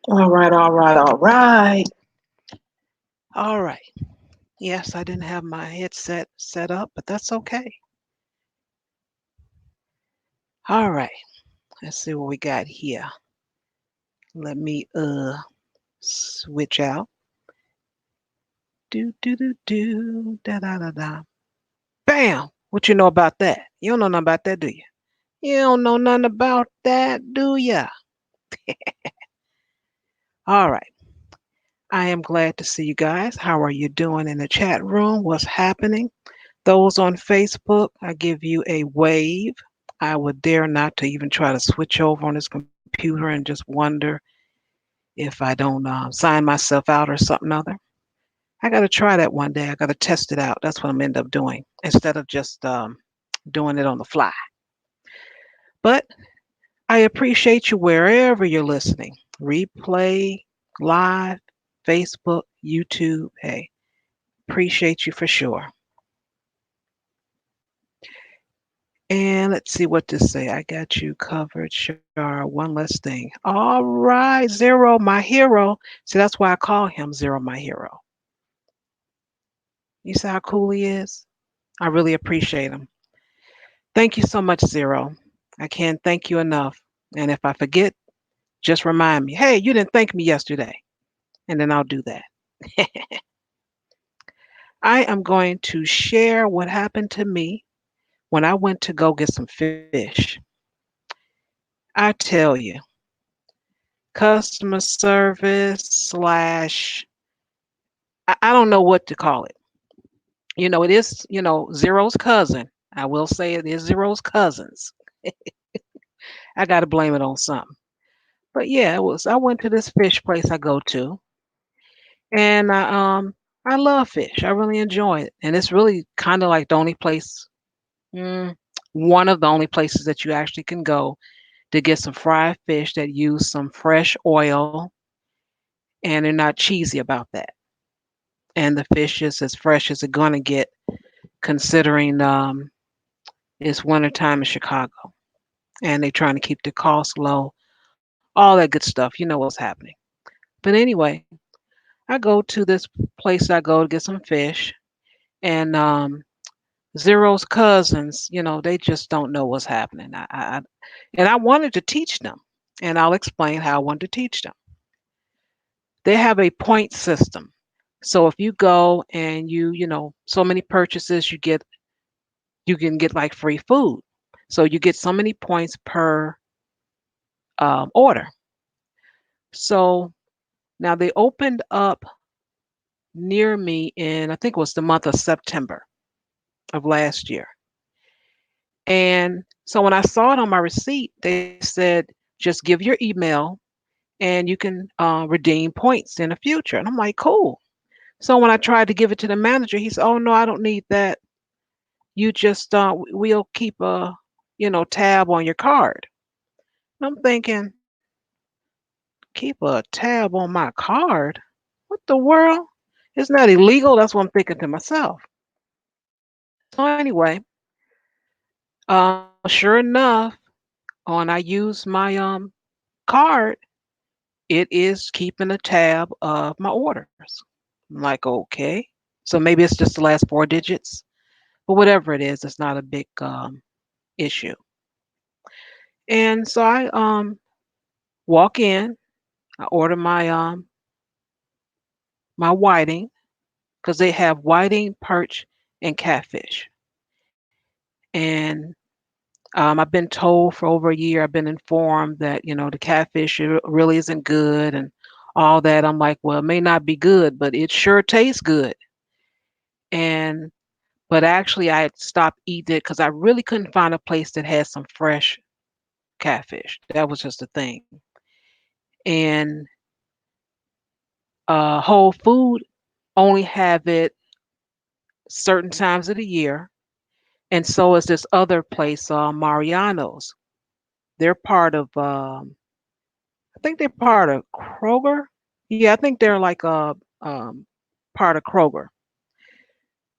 All right, all right, all right. All right. Yes, I didn't have my headset set up, but that's okay. All right. Let's see what we got here. Let me switch out. Do do do do da da da da. Bam! What you know about that? You don't know nothing about that, do you? You don't know nothing about that, do ya? All right. I am glad to see you guys. How are you doing in the chat room? What's happening? Those on Facebook, I give you a wave. I would dare not to even try to switch over on this computer and just wonder if I don't sign myself out or something other. I got to try that one day. I got to test it out. That's what I'm end up doing instead of just doing it on the fly. But I appreciate you wherever you're listening. Replay, live, Facebook, YouTube. Hey, appreciate you for sure. And let's see what to say. I got you covered, Shar. One less thing. All right, Zero, my hero. See, that's why I call him Zero, my hero. You see how cool he is? I really appreciate him. Thank you so much, Zero. I can't thank you enough. And if I forget, Just remind me, hey, you didn't thank me yesterday. And then I'll do that. I am going to share what happened to me when I went to go get some fish. I tell you, customer service slash, I don't know what to call it. It is, Zero's cousin. I will say it is Zero's cousins. I got to blame it on something. But yeah, I went to this fish place I go to, and I love fish. I really enjoy it, and it's really kind of like the only place, mm, one of the only places that you actually can go to get some fried fish that use some fresh oil, and they're not cheesy about that. And the fish is as fresh as it's gonna get, considering it's wintertime in Chicago, and they're trying to keep the costs low. All that good stuff. You know what's happening. But anyway, I go to this place I go to get some fish, and Zero's cousins, they just don't know what's happening. And I wanted to teach them, and I'll explain how I wanted to teach them. They have a point system. So if you go and so many purchases, you can get like free food. So you get so many points per order. So now they opened up near me in, I think it was the month of September of last year. And so when I saw it on my receipt, they said, just give your email and you can redeem points in the future. And I'm like, cool. So when I tried to give it to the manager, he said, oh, no, I don't need that. You just, we'll keep a, tab on your card. And I'm thinking, keep a tab on my card? What the world? Isn't that illegal? That's what I'm thinking to myself. So anyway, sure enough, when I use my card, it is keeping a tab of my orders. I'm like, okay. So maybe it's just the last four digits, but whatever it is, it's not a big issue. And so I walk in, I order my whiting because they have whiting, perch, and catfish. And I've been told for over a year, I've been informed that, the catfish really isn't good and all that. I'm like, well, it may not be good, but it sure tastes good. And, but actually, I had stopped eating it because I really couldn't find a place that had some fresh catfish. That was just the thing. And Whole Food only have it certain times of the year. And so is this other place, Mariano's. They're part of I think they're part of Kroger. Yeah, I think they're like a part of Kroger.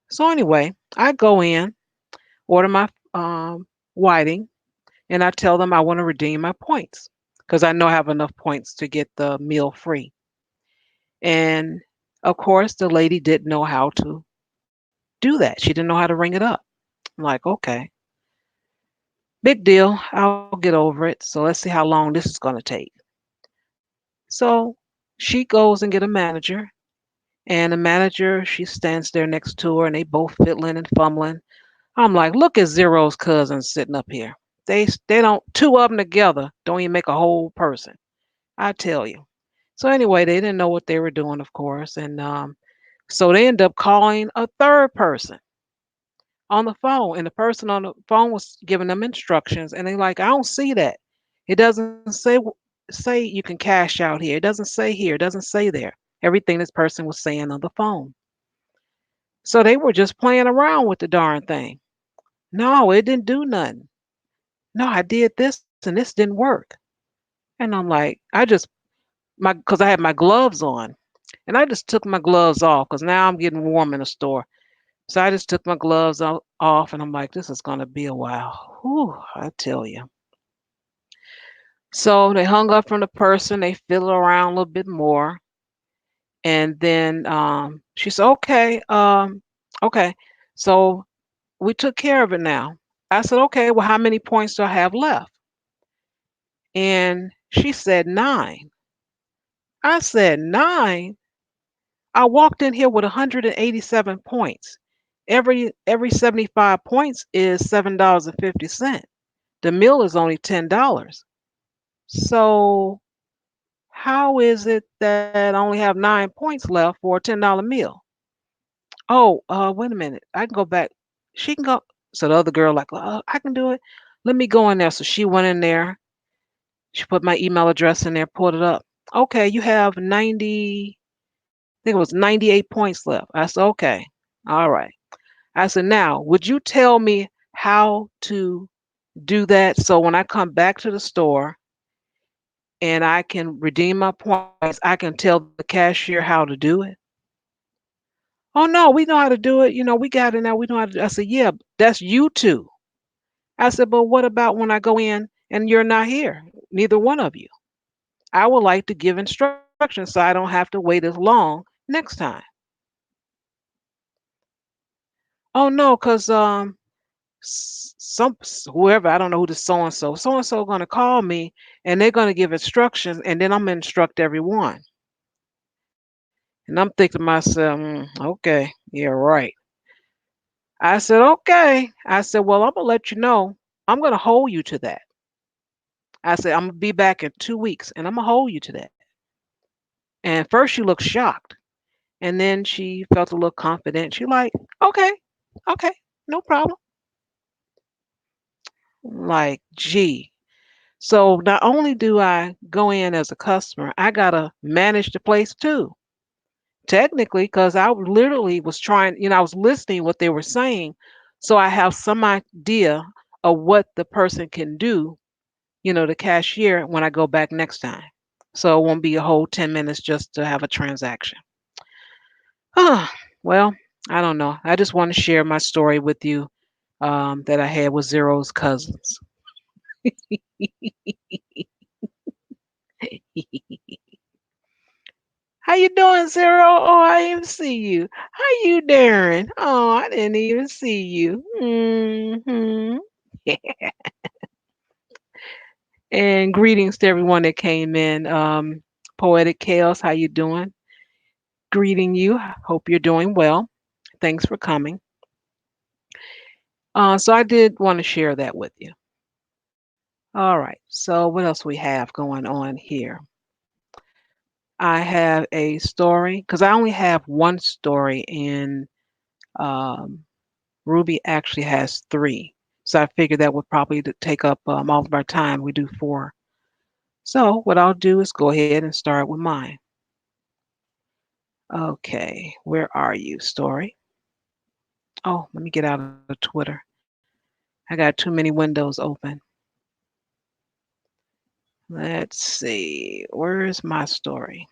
So anyway, I go in, order my whiting, and I tell them I want to redeem my points because I know I have enough points to get the meal free. And of course, the lady didn't know how to do that. She didn't know how to ring it up. I'm like, okay, big deal. I'll get over it. So let's see how long this is going to take. So she goes and get a manager. And the manager, she stands there next to her and they both fiddling and fumbling. I'm like, look at Zero's cousins sitting up here. They don't, two of them together don't even make a whole person. I tell you. So anyway, they didn't know what they were doing, of course, and so they end up calling a third person on the phone, and the person on the phone was giving them instructions, and they like, I don't see that. It doesn't say you can cash out here. It doesn't say here. It doesn't say there. Everything this person was saying on the phone. So they were just playing around with the darn thing. No, it didn't do nothing. No, I did this and this didn't work. And I'm like, because I had my gloves on, and I just took my gloves off because now I'm getting warm in the store. So I just took my gloves off, and I'm like, this is gonna be a while. Whew, I tell you. So they hung up from the person. They fiddled around a little bit more, and then she said, "Okay, okay." So we took care of it now. I said, okay, well, how many points do I have left? And She said 9. I said 9. I walked in here with 187 points. Every 75 points is $7.50. The meal is only $10. So how is it that I only have 9 points left for a $10 meal? Oh, wait a minute. I can go back. She can go. So the other girl, like, I can do it. Let me go in there. So she went in there. She put my email address in there, pulled it up. Okay, you have 90, I think it was 98 points left. I said, okay. All right. I said, now, would you tell me how to do that so when I come back to the store and I can redeem my points, I can tell the cashier how to do it? Oh no, we know how to do it. We got it now. We know how to do. I said, yeah, that's you two. I said, but what about when I go in and you're not here? Neither one of you. I would like to give instructions so I don't have to wait as long next time. Oh no, because whoever, I don't know who the so and so going to call me and they're going to give instructions and then I'm going to instruct everyone. And I'm thinking to myself, okay, yeah, right. I said, okay. I said, well, I'm going to let you know. I'm going to hold you to that. I said, I'm going to be back in 2 weeks and I'm going to hold you to that. And first she looked shocked and then she felt a little confident. She like, okay, okay, no problem. Like, gee. So not only do I go in as a customer, I gotta manage the place too. Technically, because I literally was trying, I was listening what they were saying, so I have some idea of what the person can do, the cashier when I go back next time. So it won't be a whole 10 minutes just to have a transaction. Ah, well, I don't know. I just want to share my story with you that I had with Zero's cousins. How you doing, Zero? Oh, I didn't see you. How you doing? Oh, I didn't even see you. And greetings to everyone that came in. Poetic Chaos, how you doing? Greeting you. Hope you're doing well. Thanks for coming. So I did want to share that with you. All right. So what else we have going on here? I have a story because I only have one story in um, Ruby actually has three. So I figured that would probably take up all of our time. We do four. So what I'll do is go ahead and start with mine. Okay, where are you, story? Oh, let me get out of Twitter. I got too many windows open. Let's see. Where's my story?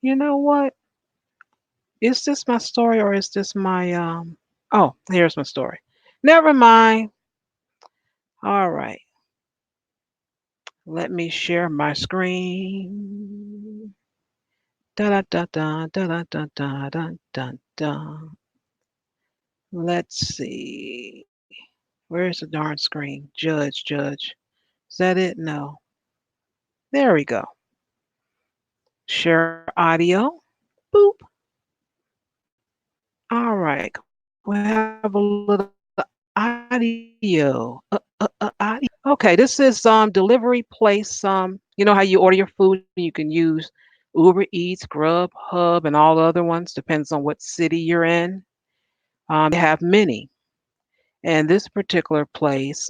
You know what? Is this my story or is this my Oh, here's my story. Never mind. All right. Let me share my screen. Da da da da da da da da da da da. Let's see. Where's the darn screen? Judge. Is that it? No. There we go. Share audio. Boop. All right. We have a little audio. Audio. Okay, this is delivery place. You know how you order your food and you can use Uber Eats, Grub, Hub, and all the other ones. Depends on what city you're in. They have many. And this particular place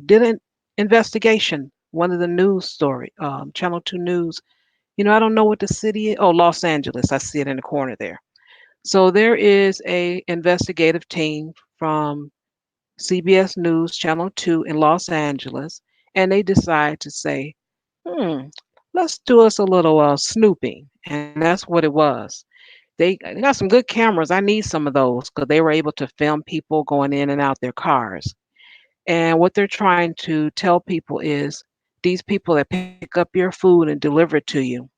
did an investigation. One of the news story, Channel 2 News. I don't know what the city is. Oh, Los Angeles. I see it in the corner there. So there is a investigative team from CBS News Channel 2 in Los Angeles, and they decide to say, hmm, let's do us a little snooping. And that's what it was. They got some good cameras. I need some of those because they were able to film people going in and out their cars. And what they're trying to tell people is these people that pick up your food and deliver it to you,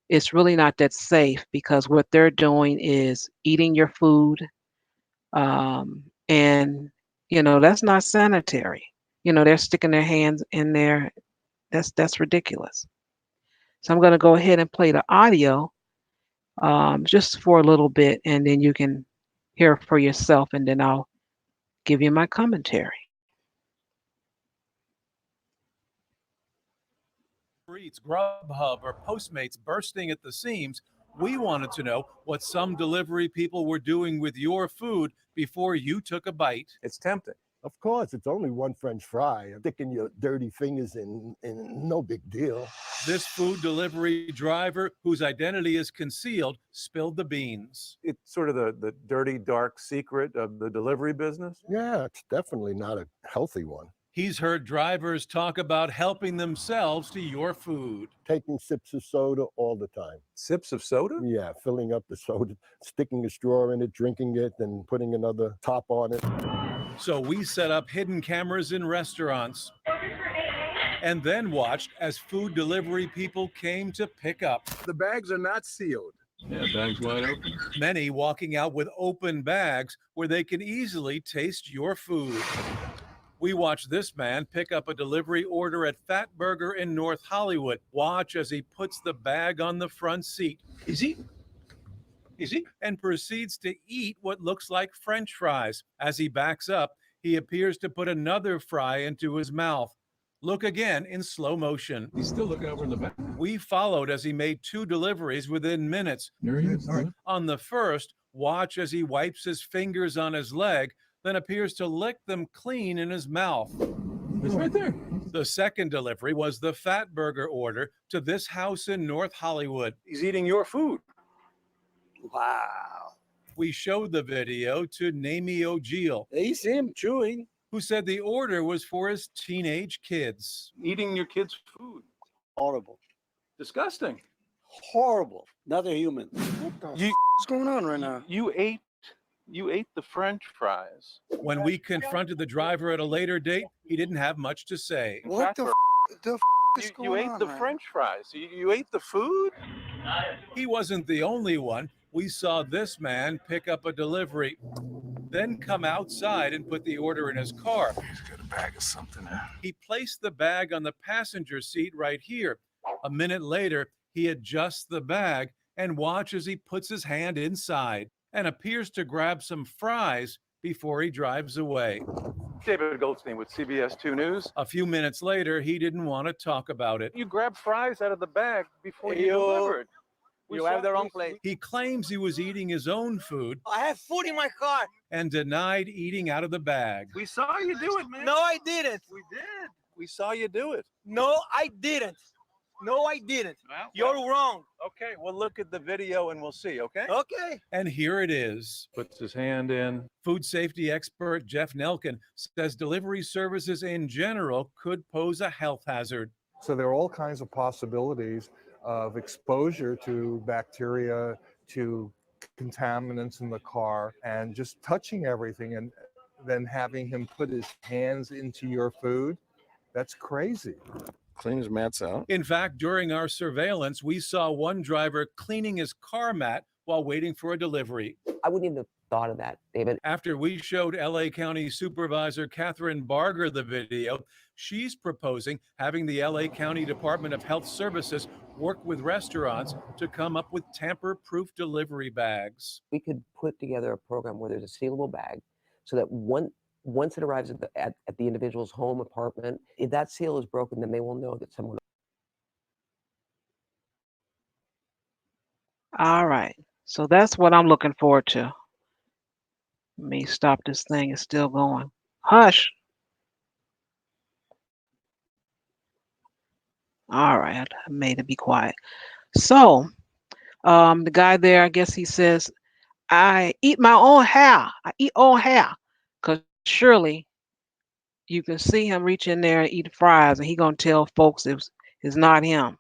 it's really not that safe because what they're doing is eating your food. And, that's not sanitary. They're sticking their hands in there. That's ridiculous. So I'm going to go ahead and play the audio just for a little bit, and then you can hear for yourself, and then I'll give you my commentary. Uber Eats, Grubhub, or Postmates bursting at the seams, we wanted to know what some delivery people were doing with your food before you took a bite. It's tempting. Of course, it's only one French fry. Sticking your dirty fingers in no big deal. This food delivery driver, whose identity is concealed, spilled the beans. It's sort of the dirty, dark secret of the delivery business. Yeah, it's definitely not a healthy one. He's heard drivers talk about helping themselves to your food. Taking sips of soda all the time. Sips of soda? Yeah, filling up the soda, sticking a straw in it, drinking it, then putting another top on it. So we set up hidden cameras in restaurants and then watched as food delivery people came to pick up. The bags are not sealed. Yeah, bags wide open. Many walking out with open bags where they can easily taste your food. We watch this man pick up a delivery order at Fat Burger in North Hollywood. Watch as he puts the bag on the front seat. Is he? And proceeds to eat what looks like French fries. As he backs up, he appears to put another fry into his mouth. Look again in slow motion. He's still looking over in the back. We followed as he made 2 deliveries within minutes. There he is. All right. On the first, watch as he wipes his fingers on his leg, then appears to lick them clean in his mouth. It's right there. The second delivery was the Fat Burger order to this house in North Hollywood. He's eating your food. Wow. We showed the video to Neosector, You see him chewing. who said the order was for his teenage kids. Eating your kid's food. Horrible. Disgusting. Horrible. Another human. What's going on right now? You ate the French fries. When we confronted the driver at a later date, he didn't have much to say. What the is going You ate on, the man? French fries. You ate the food? He wasn't the only one. We saw this man pick up a delivery, then come outside and put the order in his car. He's got a bag of something there. He placed the bag on the passenger seat right here. A minute later, he adjusts the bag and watch as he puts his hand inside and appears to grab some fries before he drives away. David Goldstein with CBS 2 News. A few minutes later, he didn't want to talk about it. You grabbed fries out of the bag before you Yo. delivered. You have the wrong place. He claims he was eating his own food I have food in my car. and denied eating out of the bag. We saw you do it, man. No, I didn't. We did. We saw you do it. No, I didn't. No, I didn't. Well, You're wrong. okay. We'll look at the video and we'll see, okay? Okay. And here it is. Puts his hand in. Food safety expert Jeff Nelkin says delivery services in general could pose a health hazard. So there are all kinds of possibilities of exposure to bacteria, to contaminants in the car, and just touching everything and then having him put his hands into your food. That's crazy. Clean his mats out. In fact, during our surveillance, we saw one driver cleaning his car mat while waiting for a delivery. I wouldn't even have thought of that, David. After we showed LA County Supervisor Catherine Barger the video, she's proposing having the LA County Department of Health Services work with restaurants to come up with tamper-proof delivery bags. We could put together a program where there's a sealable bag so that once it arrives at the individual's home, apartment, if that seal is broken, then they will know that someone. All right. So that's what I'm looking forward to. Let me stop this thing. It's still going. Hush. All right. I made it be quiet. So the guy there, I guess he says, I eat my own hair. I eat own hair. Because surely you can see him reach in there and eat fries, and he gonna tell folks it's not him.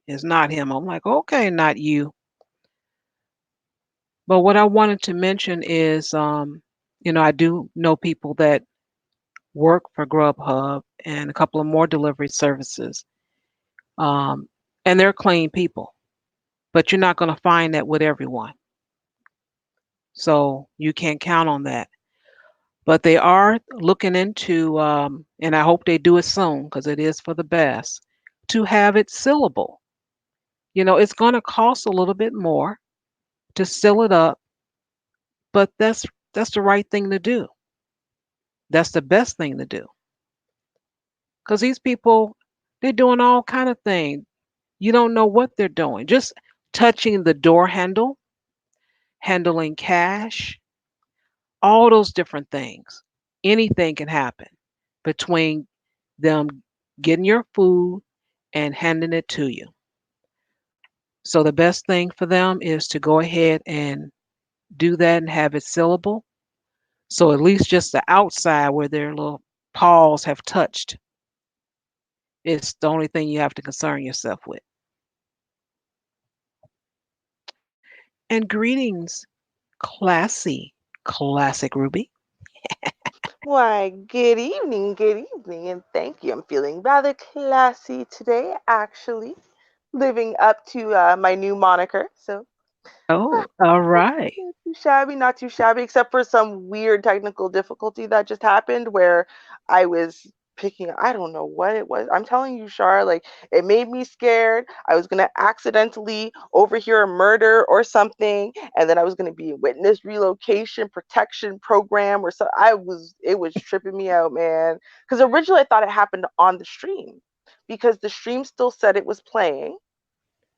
It's not him. I'm like, okay, not you. But what I wanted to mention is, I do know people that work for Grubhub and a couple of more delivery services, and they're clean people. But you're not going to find that with everyone. So you can't count on that. But they are looking into, and I hope they do it soon because it is for the best, to have it sealable. It's going to cost a little bit more to seal it up, but that's the right thing to do. That's the best thing to do because these people, they're doing all kind of things. You don't know what they're doing. Just touching the door handle, handling cash, all those different things. Anything can happen between them getting your food and handing it to you. So the best thing for them is to go ahead and do that and have it sealable. So at least just the outside where their little paws have touched is the only thing you have to concern yourself with. And greetings, classic Ruby. Why, good evening, and thank you. I'm feeling rather classy today, actually, living up to my new moniker. So, Oh, all right. not too shabby, not too shabby, except for some weird technical difficulty that just happened where I was picking, I don't know what it was. I'm telling you, Shar, like it made me scared. I was gonna accidentally overhear a murder or something, and then I was gonna be in witness relocation protection program or so. It was tripping me out, man. Because originally I thought it happened on the stream because the stream still said it was playing,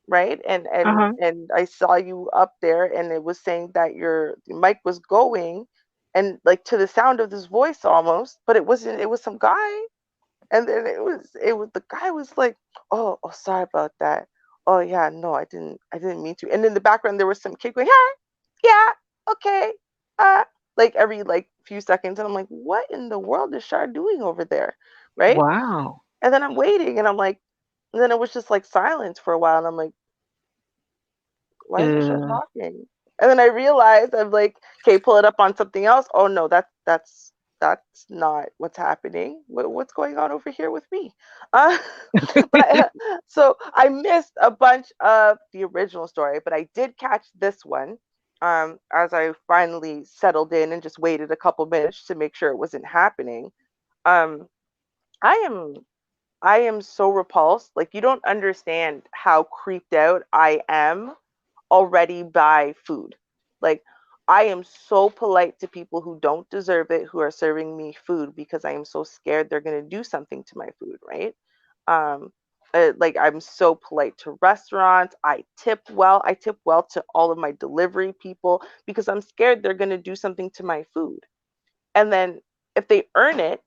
right? And and Uh-huh. and I saw you up there, and it was saying that your mic was going, and like to the sound of this voice almost, but it wasn't. It was some guy, and then it was the guy was like, oh, sorry about that. Oh yeah, no, I didn't mean to. And in the background there was some kid going, yeah, okay, uh, like every like few seconds, and I'm like, what in the world is Shar doing over there, right? Wow. And then I'm waiting, and I'm like, and then it was just like silence for a while, and I'm like, why isn't Shar Uh, talking? And then I realized I'm like, okay, pull it up on something else. Oh no, that's not what's happening. What's going on over here with me? Uh, but so I missed a bunch of the original story, but I did catch this one. As I finally settled in and just waited a couple minutes to make sure it wasn't happening. Um, I am I am so repulsed. Like you don't understand how creeped out I am already by food. Like I am so polite to people who don't deserve it, who are serving me food because I am so scared they're going to do something to my food, right? Um like I'm so polite to restaurants. I tip well. I tip well to all of my delivery people because I'm scared they're going to do something to my food. And then if they earn it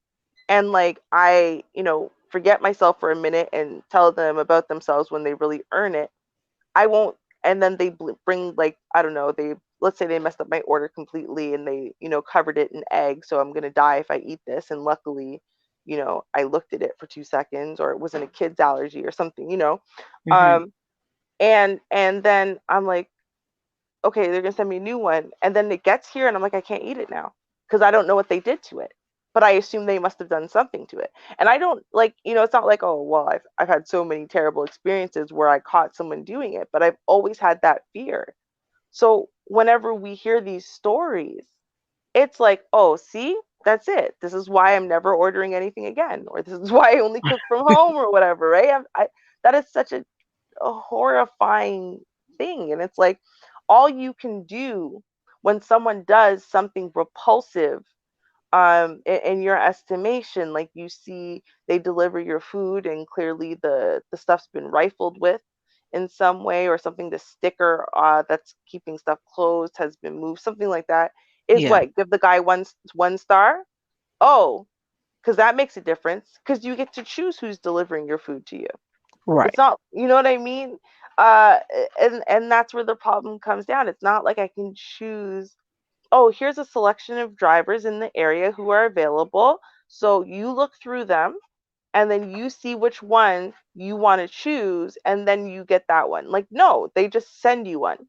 and like I, forget myself for a minute and tell them about themselves when they really earn it, I won't. And then they bring like I don't know. They let's say they messed up my order completely and they covered it in egg, so I'm gonna die if I eat this. And luckily, I looked at it for 2 seconds, or it wasn't a kid's allergy or something. hmm Um, and then I'm like, okay, they're gonna send me a new one, and then it gets here, and I'm like, I can't eat it now because I don't know what they did to it. But I assume they must have done something to it. And I don't like, it's not like, oh, well, I've had so many terrible experiences where I caught someone doing it, but I've always had that fear. So whenever we hear these stories, it's like, oh, see, that's it. This is why I'm never ordering anything again, or this is why I only cook from home or whatever, right? That is such a horrifying thing. And it's like all you can do when someone does something repulsive, in your estimation, like you see they deliver your food and clearly the stuff's been rifled with in some way, or something, the sticker that's keeping stuff closed has been moved, something like that, is Yeah. what, give the guy one star. Oh, because that makes a difference, because you get to choose who's delivering your food to you. It's Right. not, you know what I mean? Uh, and that's where the problem comes down. It's not like I can choose, oh, here's a selection of drivers in the area who are available. So you look through them and then you see which one you want to choose and then you get that one. Like, no, they just send you one.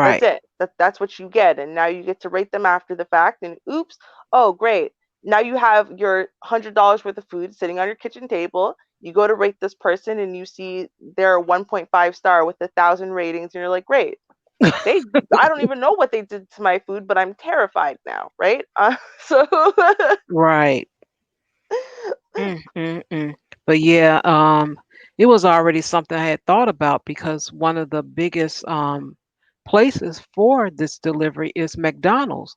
That's Right. it. That's what you get. And now you get to rate them after the fact. And oops, oh, great. Now you have your $100 worth of food sitting on your kitchen table. You go to rate this person and you see they're a 1.5 star with 1,000 ratings. And you're like, great. They, I don't even know what they did to my food, but I'm terrified now, right? So, Right. Mm, mm, mm. But yeah, it was already something I had thought about because one of the biggest places for this delivery is McDonald's.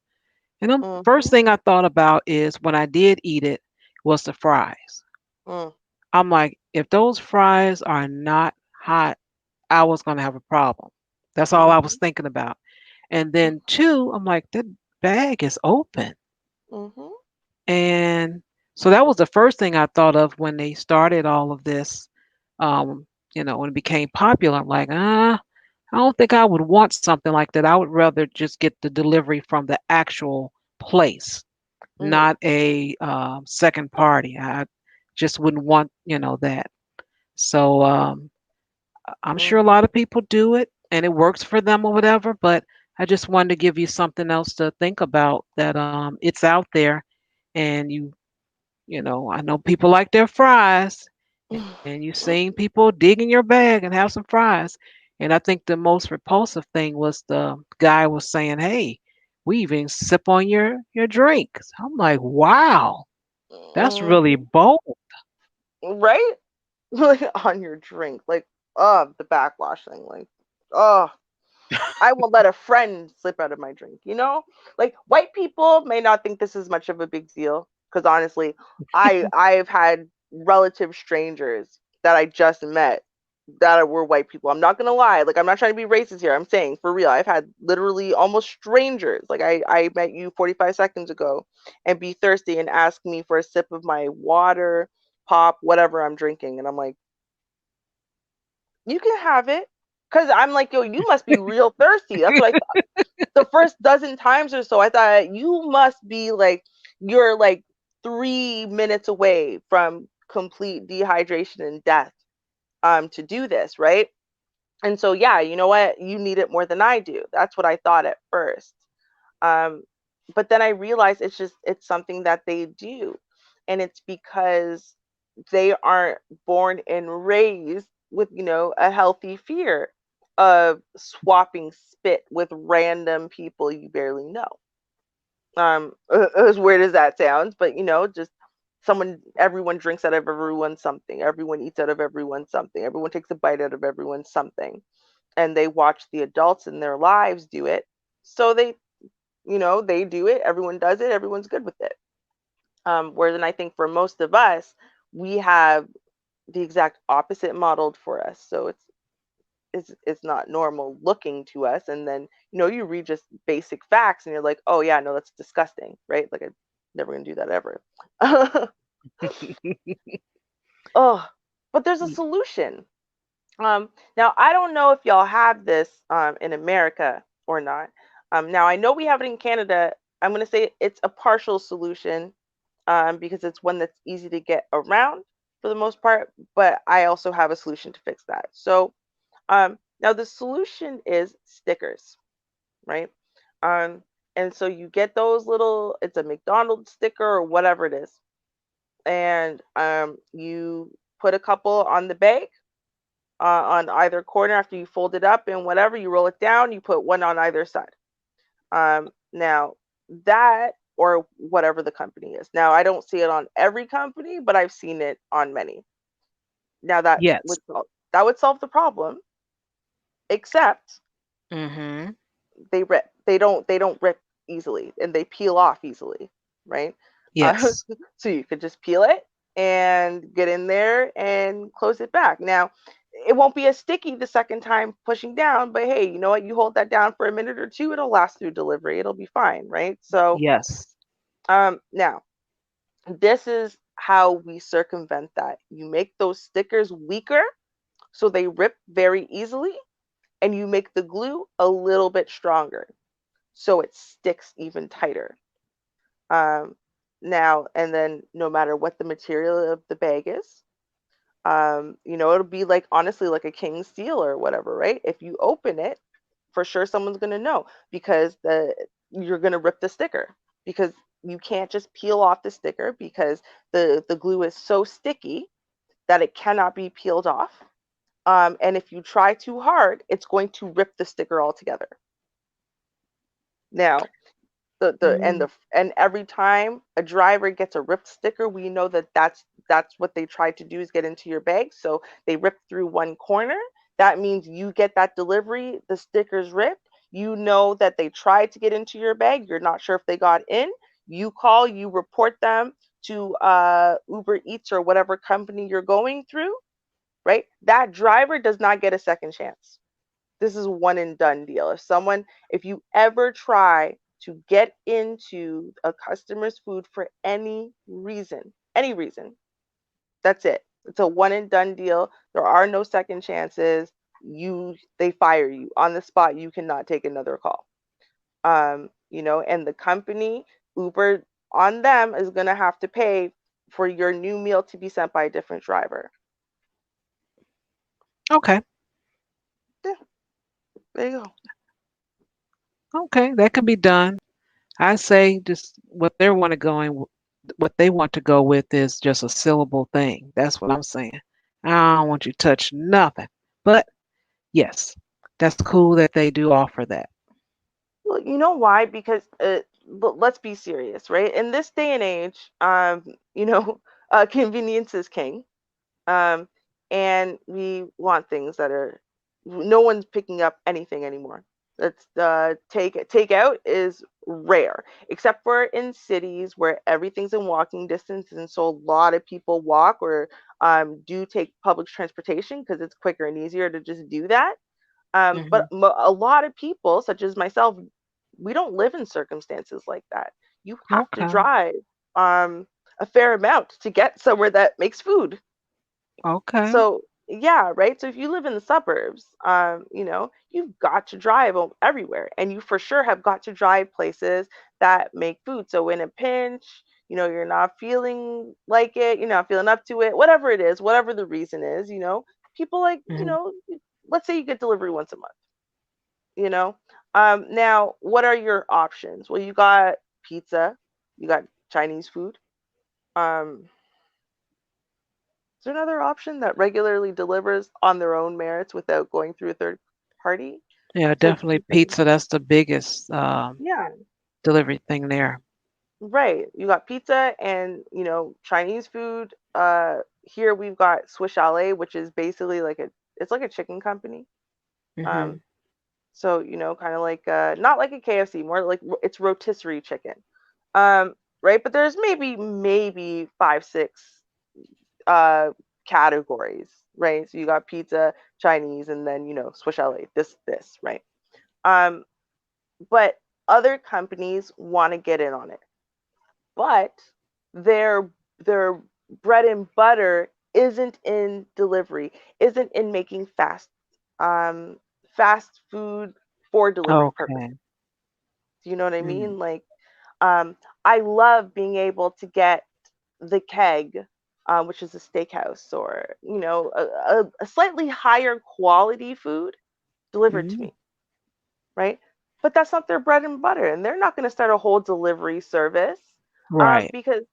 And the first mhm, thing I thought about is when I did eat it was the fries. mm, I'm like, if those fries are not hot, I was gonna have a problem. That's all I was mhm, thinking about. And then two, I'm like, the bag is open. mhm, And so that was the first thing I thought of when they started all of this. When it became popular, I'm like, I don't think I would want something like that. I would rather just get the delivery from the actual place, mm, not a second party. I just wouldn't want, that. So I'm sure a mhm, lot of people do it and it works for them or whatever, but I just wanted to give you something else to think about that it's out there and I know people like their fries and you seen people dig in your bag and have some fries. And I think the most repulsive thing was the guy was saying, "Hey, we even sip on your drinks." I'm like, "Wow, that's really mhm. bold." Right? Like on your drink, like, oh, the backlash thing, like, oh, I won't let a friend slip out of my drink, you know? Like white people may not think this is much of a big deal because honestly, I've had relative strangers that I just met that were white people. I'm not gonna lie, like I'm not trying to be racist here. I'm saying for real. I've had literally almost strangers. Like I met you 45 seconds ago and be thirsty and ask me for a sip of my water, pop, whatever I'm drinking, and I'm like, you can have it. Cause I'm like, yo, you must be real thirsty. That's what I thought. The first dozen times or so, I thought you must be like you're like 3 minutes away from complete dehydration and death to do this, right? And so yeah, you know what? You need it more than I do. That's what I thought at first. Um, but then I realized it's something that they do. And it's because they aren't born and raised with, a healthy fear of swapping spit with random people you barely know. As weird as that sounds, but just everyone drinks out of everyone something, everyone eats out of everyone something, everyone takes a bite out of everyone something, and they watch the adults in their lives do it. So they do it, everyone does it, everyone's good with it. Whereas then I think for most of us, we have the exact opposite modeled for us. So it's not normal looking to us. And then, you read just basic facts and you're like, oh yeah, no, that's disgusting, right? Like I'm never gonna do that ever. Oh, but there's a solution. Now I don't know if y'all have this in America or not. Now I know we have it in Canada. I'm gonna say it's a partial solution because it's one that's easy to get around for the most part. But I also have a solution to fix that. So now the solution is stickers, right? Um, and so you get those little, it's a McDonald's sticker or whatever it is, and you put a couple on the bag on either corner after you fold it up and whatever, you roll it down, you put one on either side. Now that or whatever the company is. Now I don't see it on every company, but I've seen it on many. Now Yes. that would solve the problem, except Mhm. they rip. They don't rip easily and they peel off easily, right? Uh, Yes. so you could just peel it and get in there and close it back. Now, it won't be as sticky the second time pushing down, but hey, you know what? You hold that down for a minute or two, it'll last through delivery. It'll be fine, right? So, Yes. now this is how we circumvent that. You make those stickers weaker so they rip very easily, and you make the glue a little bit stronger so it sticks even tighter. Um, Now, and then no matter what the material of the bag is, it'll be like honestly like a king seal or whatever, right? If you open it, for sure someone's gonna know because you're gonna rip the sticker because you can't just peel off the sticker because the glue is so sticky that it cannot be peeled off. And if you try too hard, it's going to rip the sticker altogether. Now, Mm, and every time a driver gets a ripped sticker, we know that that's what they tried to do, is get into your bag. So they rip through one corner. That means you get that delivery, the sticker's ripped. You know that they tried to get into your bag. You're not sure if they got in. You call, you report them to Uber Eats or whatever company you're going through, right? That driver does not get a second chance. This is one and done deal. If you ever try to get into a customer's food for any reason, that's it. It's a one and done deal. There are no second chances. They fire you on the spot. You cannot take another call. And the company, Uber, on them is gonna have to pay for your new meal to be sent by a different driver. okay. Yeah, there you go. Okay. That can be done. I say just what they want to go with is just a syllable thing. That's what I'm saying. I don't want you to touch nothing. But yes, that's cool that they do offer that. Well, you know why? Because let's be serious, right? In this day and age, you know, convenience is king. Um, and we want things that are, no one's picking up anything anymore. That's takeout is rare, except for in cities where everything's in walking distance, and so a lot of people walk or do take public transportation because it's quicker and easier to just do that. But Hmm. a lot of people, such as myself, we don't live in circumstances like that. You have to Okay. drive a fair amount to get somewhere that makes food. Okay. So yeah, right. So if you live in the suburbs, you've got to drive everywhere, and you for sure have got to drive places that make food. So in a pinch, you're not feeling like it, you're not feeling up to it, whatever it is, whatever the reason is, people like, Hmm. let's say you get delivery once a month, you know. Now, what are your options? Well, you got pizza, you got Chinese food. Is there another option that regularly delivers on their own merits without going through a third party? Yeah, So definitely pizza. That's the biggest yeah, delivery thing there. right. You got pizza and Chinese food. Here we've got Swiss Chalet, which is basically it's like a chicken company. Hmm. Um, so kind of like not like a KFC, more like it's rotisserie chicken. Um, right. But there's maybe five, six uh categories, right? So you got pizza, Chinese, and then Swiss chalet, this, right? Um, but other companies want to get in on it, but their their bread and butter isn't in delivery, isn't in making um fast food for delivery purposes. Okay. Do you know what I Mm. mean? Like, um, I love being able to get the keg, which is a steakhouse, or a slightly higher quality food delivered to Mm. me, right? But that's not their bread and butter, and they're not going to start a whole delivery service, Right. because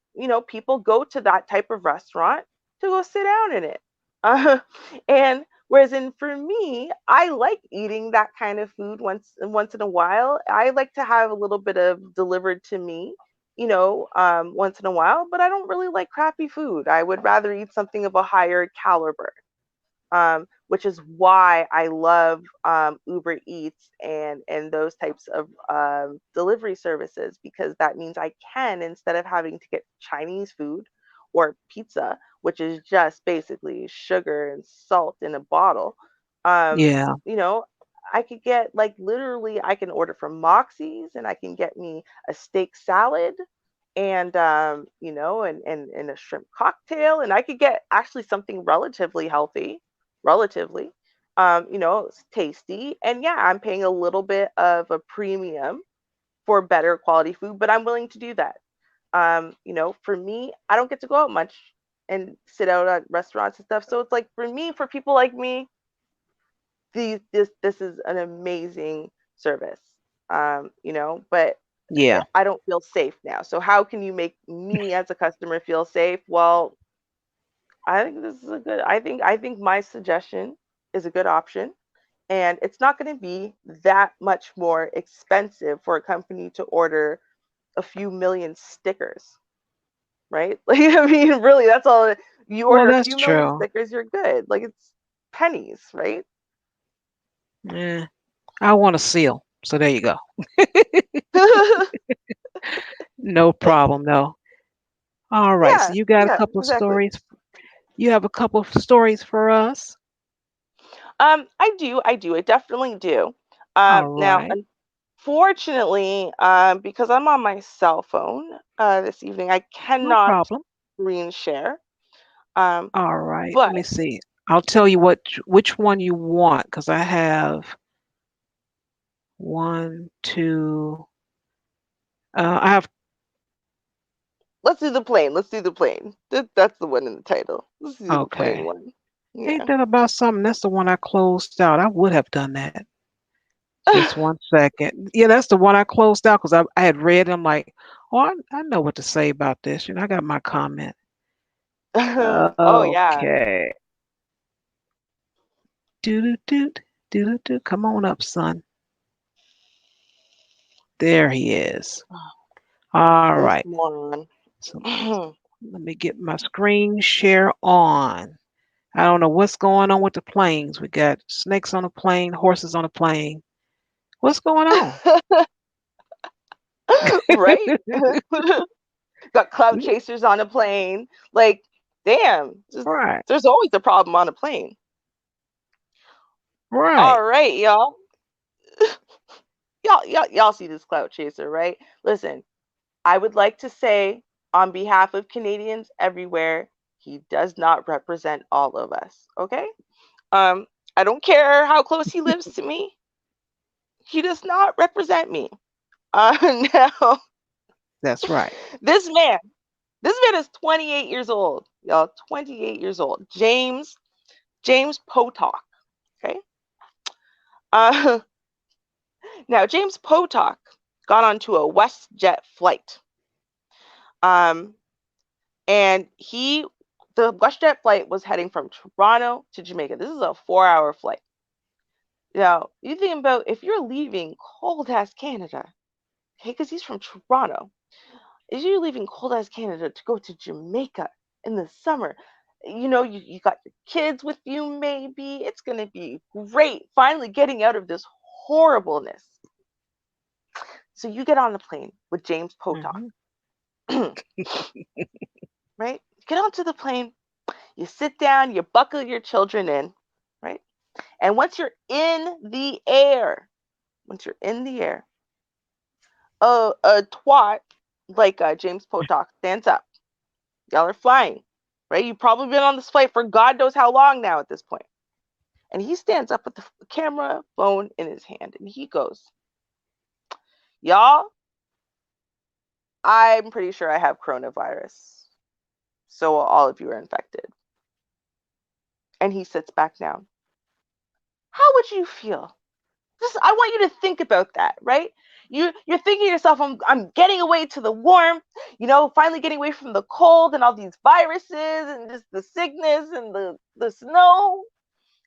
people go to that type of restaurant to go sit down in it. Uh, and whereas for me, I like eating that kind of food once in a while. I like to have a little bit of delivered to me, once in a while. But I don't really like crappy food. I would rather eat something of a higher caliber, which is why I love Uber Eats and those types of delivery services, because that means I can, instead of having to get Chinese food or pizza, which is just basically sugar and salt in a bottle, um, Yeah. you know, I could get, like, literally I can order from Moxie's and I can get me a steak salad and and a shrimp cocktail, and I could get actually something relatively healthy, relatively, it's tasty, and yeah, I'm paying a little bit of a premium for better quality food, but I'm willing to do that. For me, I don't get to go out much and sit out at restaurants and stuff, so it's like, for me, for people like me, this is an amazing service. But Yeah. I don't feel safe now. So how can you make me as a customer feel safe? Well, I think this is a good. I think my suggestion. is a good option. And it's not going to be that much more expensive for a company to order a few million stickers, right? Like, I mean, really, that's all. You Well, order a that's few million true. stickers, you're good. Like, it's pennies, right? Yeah, I want a seal. So there you go. No problem, no. All right. So Yeah, you got a yeah, couple of exactly. stories. You have a couple of stories for us. I definitely do. All Now, right. unfortunately, because I'm on my cell phone this evening, I No cannot problem. screen share. Um, All right. Let but me see. I'll tell you which one you want because I have one, two. I have let's do the plane. Let's do the plane. That's the one in the title. Let's do the plane okay. one. Ain't Yeah. that about something? That's the one I closed out. I would have done that. Just 1 second. Yeah, that's the one I closed out because I had read. I'm like, oh, I know what to say about this. I got my comment. Oh yeah. Okay. Do do do do do. Come on up, son. There he is. All This right. one. So let me get my screen share on. I don't know what's going on with the planes. We got snakes on a plane, horses on a plane. What's going on? Right? Got cloud chasers on a plane. Like, damn, Right, there's always a problem on a plane. right. All right, y'all. Y'all see this cloud chaser, right? Listen, I would like to say on behalf of Canadians everywhere, he does not represent all of us, okay? Um, I don't care how close he lives to me. He does not represent me. Now, That's right. this man, this man is 28 years old, y'all. 28 years old. James Potok. Okay. Uh, now James Potok got onto a WestJet flight. Um, and the WestJet flight was heading from Toronto to Jamaica. This is a 4-hour flight. Now, you think about if you're leaving cold ass Canada, okay, because he's from Toronto, if you're leaving cold ass Canada to go to Jamaica in the summer, you got your kids with you, maybe. It's going to be great finally getting out of this horribleness. So you get on the plane with James Potok, Hmm. right? Get onto the plane, you sit down, you buckle your children in, right? And once you're in the air, a twat like James Potok stands up. Y'all are flying, right? You've probably been on this flight for God knows how long now at this point. And he stands up with the camera phone in his hand and he goes, y'all, I'm pretty sure I have coronavirus. So all of you are infected. And he sits back down. How would you feel? Just I want you to think about that, right? You're thinking to yourself, I'm getting away to the warmth, finally getting away from the cold and all these viruses and just the sickness and the snow.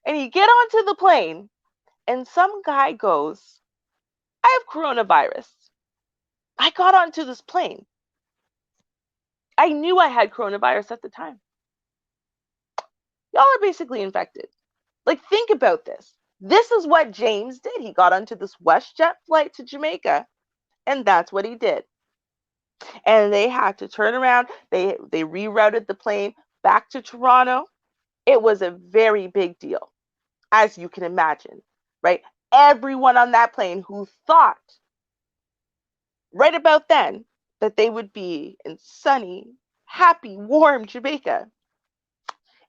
And you get onto the plane and some guy goes, I have coronavirus. I got onto this plane. I knew I had coronavirus at the time. Y'all are basically infected. Like, think about this. This is what James did. He got onto this WestJet flight to Jamaica, and that's what he did. And they had to turn around. They rerouted the plane back to Toronto. It was a very big deal, as you can imagine, right? Everyone on that plane who thought right about then that they would be in sunny, happy, warm Jamaica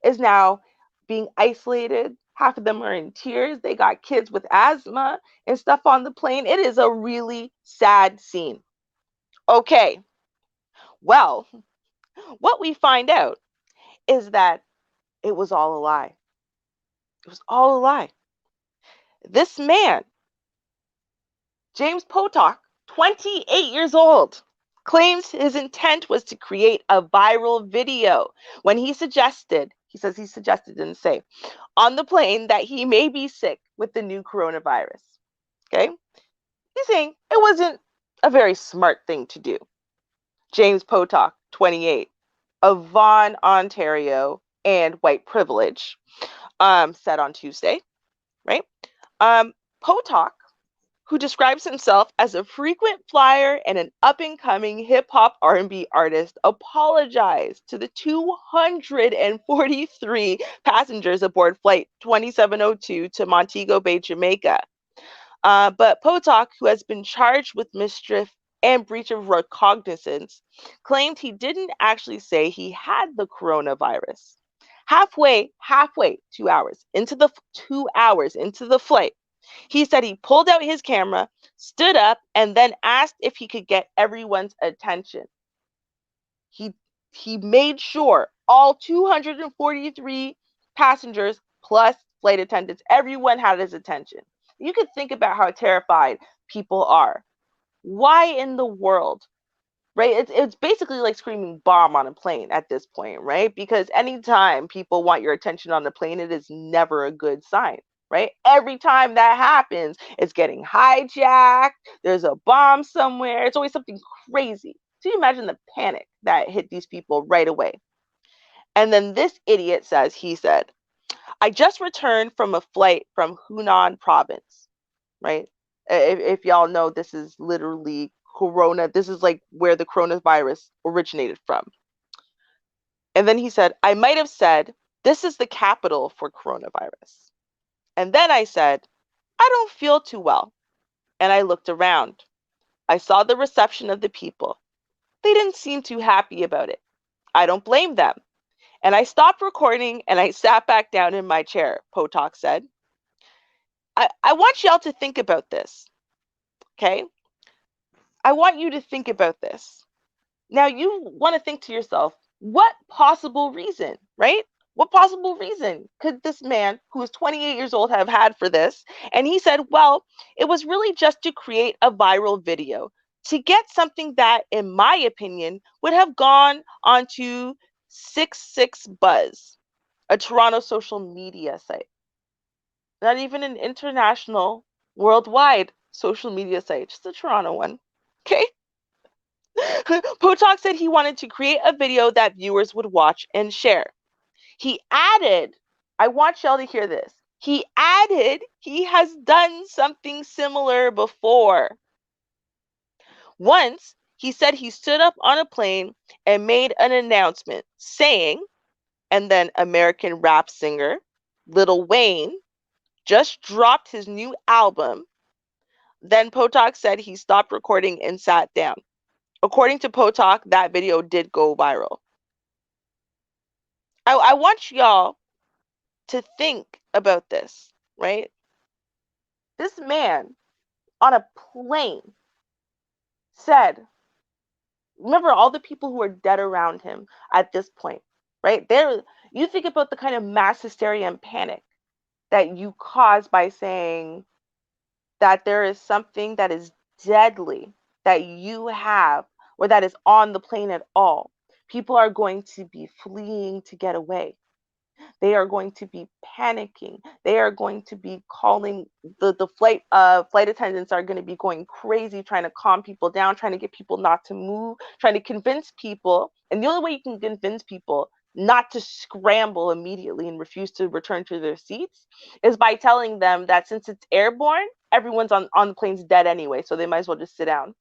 is now being isolated. Half of them are in tears. They got kids with asthma and stuff on the plane. It is a really sad scene. Okay, well, what we find out is that it was all a lie. It was all a lie. This man, James Potok, 28 years old, claims his intent was to create a viral video when he suggested He says he suggested, didn't say, on the plane that he may be sick with the new coronavirus. Okay? He's saying it wasn't a very smart thing to do. James Potok, 28, of Vaughan, Ontario, and white privilege, said on Tuesday, right? Potok, who describes himself as a frequent flyer and an up-and-coming hip-hop R&B artist, apologized to the 243 passengers aboard Flight 2702 to Montego Bay, Jamaica. But Potok, who has been charged with mischief and breach of recognizance, claimed he didn't actually say he had the coronavirus. Halfway, 2 hours into the flight, he said he pulled out his camera, stood up, and then asked if he could get everyone's attention. He made sure all 243 passengers plus flight attendants, everyone had his attention. You could think about how terrified people are. Why in the world? Right? It's basically like screaming bomb on a plane at this point, right? Because anytime people want your attention on the plane, it is never a good sign, right? Every time that happens, it's getting hijacked, there's a bomb somewhere, it's always something crazy. So you imagine the panic that hit these people right away. And then this idiot says, he said, I just returned from a flight from Hunan province, right? If y'all know, this is literally this is like where the coronavirus originated from. And then he said, I might have said, this is the capital for coronavirus. And then I said, I don't feel too well. And I looked around. I saw the reception of the people. They didn't seem too happy about it. I don't blame them. And I stopped recording and I sat back down in my chair, Potok said. I want y'all to think about this, okay? I want you to think about this. Now, you want to think to yourself, what possible reason, right? What possible reason could this man, who is 28 years old, have had for this? And he said, well, it was really just to create a viral video to get something that, in my opinion, would have gone onto 66 Buzz, a Toronto social media site. Not even an international, worldwide social media site, just a Toronto one. Okay? Potok said he wanted to create a video that viewers would watch and share. He added, I want y'all to hear this. He added he has done something similar before. Once, he said he stood up on a plane and made an announcement saying, and then American rap singer Lil Wayne just dropped his new album. Then Potok said he stopped recording and sat down. According to Potok, that video did go viral. I want y'all to think about this, right? This man on a plane said, remember all the people who are dead around him at this point, right? You think about the kind of mass hysteria and panic that you cause by saying that there is something that is deadly that you have or that is on the plane at all. People are going to be fleeing to get away. They are going to be panicking. They are going to be calling the flight attendants are going to be going crazy, trying to calm people down, trying to get people not to move, trying to convince people. And the only way you can convince people not to scramble immediately and refuse to return to their seats is by telling them that since it's airborne, everyone's on the plane's dead anyway, so they might as well just sit down.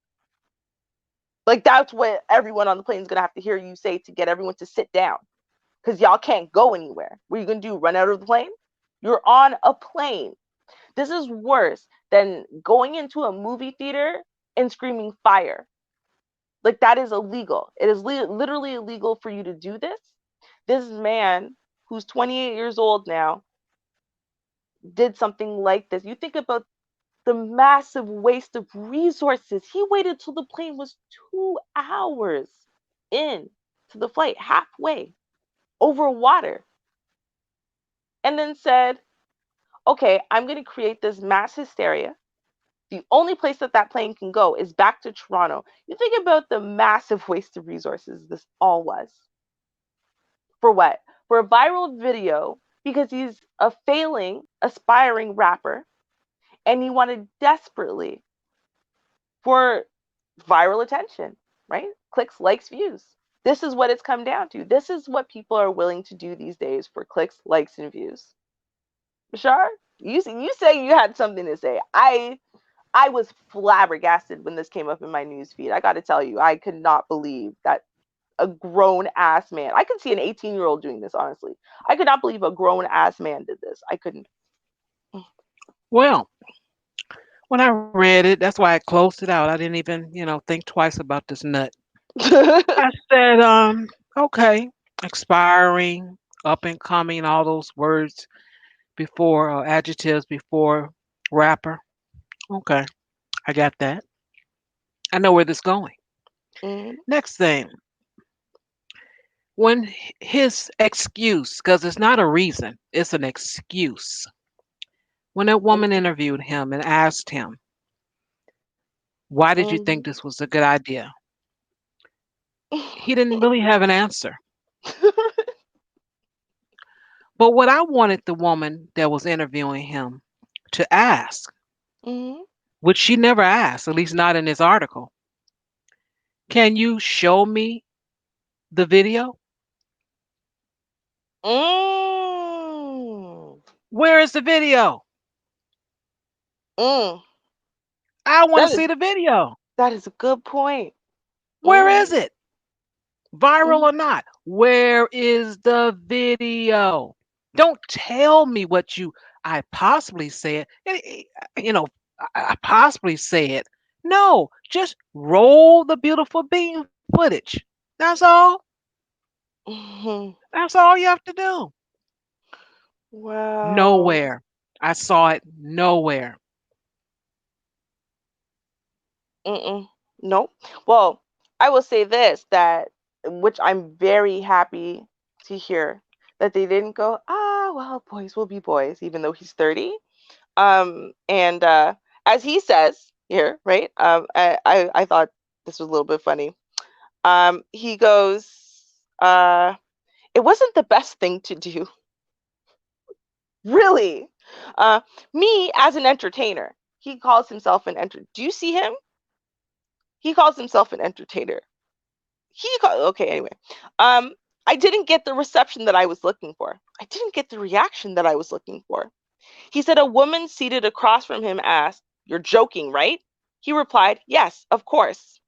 Like, that's what everyone on the plane is going to have to hear you say to get everyone to sit down. Because y'all can't go anywhere. What are you going to do? Run out of the plane? You're on a plane. This is worse than going into a movie theater and screaming fire. Like, that is illegal. It is literally illegal for you to do this. This man, who's 28 years old now, did something like this. You think about the massive waste of resources. He waited till the plane was 2 hours in to the flight, halfway, over water. And then said, okay, I'm going to create this mass hysteria. The only place that plane can go is back to Toronto. You think about the massive waste of resources this all was. For what? for a viral video because he's a failing, aspiring rapper and he wanted desperately for viral attention, right? Clicks, likes, views. This is what it's come down to. This is what people are willing to do these days for clicks, likes, and views. Bashar, you say you had something to say. I was flabbergasted when this came up in my news feed. I got to tell you, I could not believe that a grown ass man. I could see an 18-year-old doing this, honestly. I could not believe a grown ass man did this. I couldn't. Well, when I read it, that's why I closed it out. I didn't even, think twice about this nut. I said, okay, expiring, up and coming, all those words before adjectives before rapper. Okay, I got that. I know where this is going. Mm, Next thing, when his excuse, because it's not a reason, it's an excuse. When that woman mhm, interviewed him and asked him, why did you think mhm. this was a good idea? He didn't really have an answer. But what I wanted the woman that was interviewing him to ask, Mhm. which she never asked, at least not in this article, can you show me the video? Mm. Where is the video? Mm. I want to That see is the video. that is a good point. Where is Mhm. it? Viral Mhm. or not? Where is the video? Don't tell me what I possibly said. You know, I possibly said. No, just roll the beautiful bean footage. That's all. Mhm. That's all you have to do. Wow. Nowhere. I saw it nowhere. Mm-mm. Nope. Well, I will say this that which I'm very happy to hear that they didn't go, well, boys will be boys, even though he's 30. And as he says here, right? I thought this was a little bit funny. He goes, uh, it wasn't the best thing to do, really. Uh, me as an entertainer, he calls himself an enter. Do you see him? He calls himself an entertainer. Okay, anyway. Um, I didn't get the reception that I was looking for. I didn't get the reaction that I was looking for. He said a woman seated across from him asked, "You're joking, right?" He replied, "Yes, of course."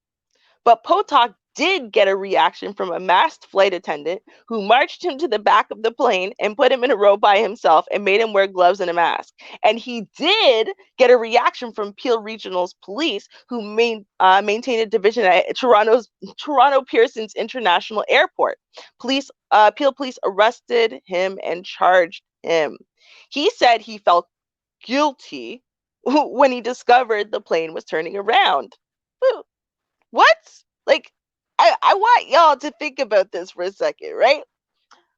But Potok did get a reaction from a masked flight attendant who marched him to the back of the plane and put him in a row by himself and made him wear gloves and a mask. And he did get a reaction from Peel Regional's police, who maintained a division at Toronto Pearson's International Airport. Peel police arrested him and charged him. He said he felt guilty when he discovered the plane was turning around. What? Like, I want y'all to think about this for a second, right?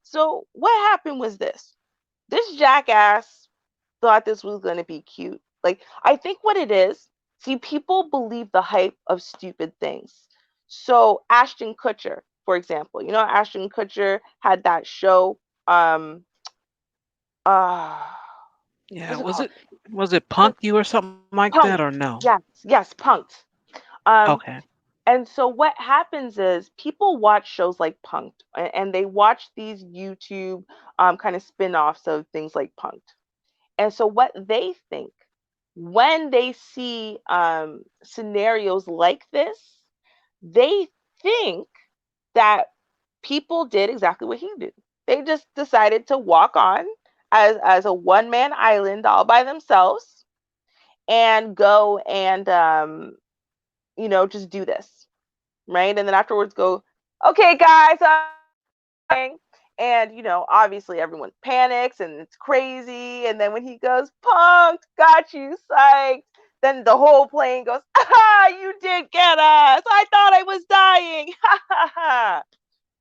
So, what happened was this: this jackass thought this was going to be cute. Like, I think what it is, see, people believe the hype of stupid things. So, Ashton Kutcher, for example, Ashton Kutcher had that show, uh, Yeah, what's it called? was it Punk You or something like that or Punked. no? Yes, yes, Punked. Um, Okay. And so what happens is people watch shows like Punked and they watch these YouTube kind of spin-offs of things like Punked. And so what they think when they see scenarios like this, they think that people did exactly what he did. They just decided to walk on as a one-man island all by themselves and go and just do this, right? And then afterwards go, okay, guys, and obviously everyone panics and it's crazy. And then when he goes, "Punked, got you, psyched," then the whole plane goes, you did get us. I thought I was dying. Ha ha ha.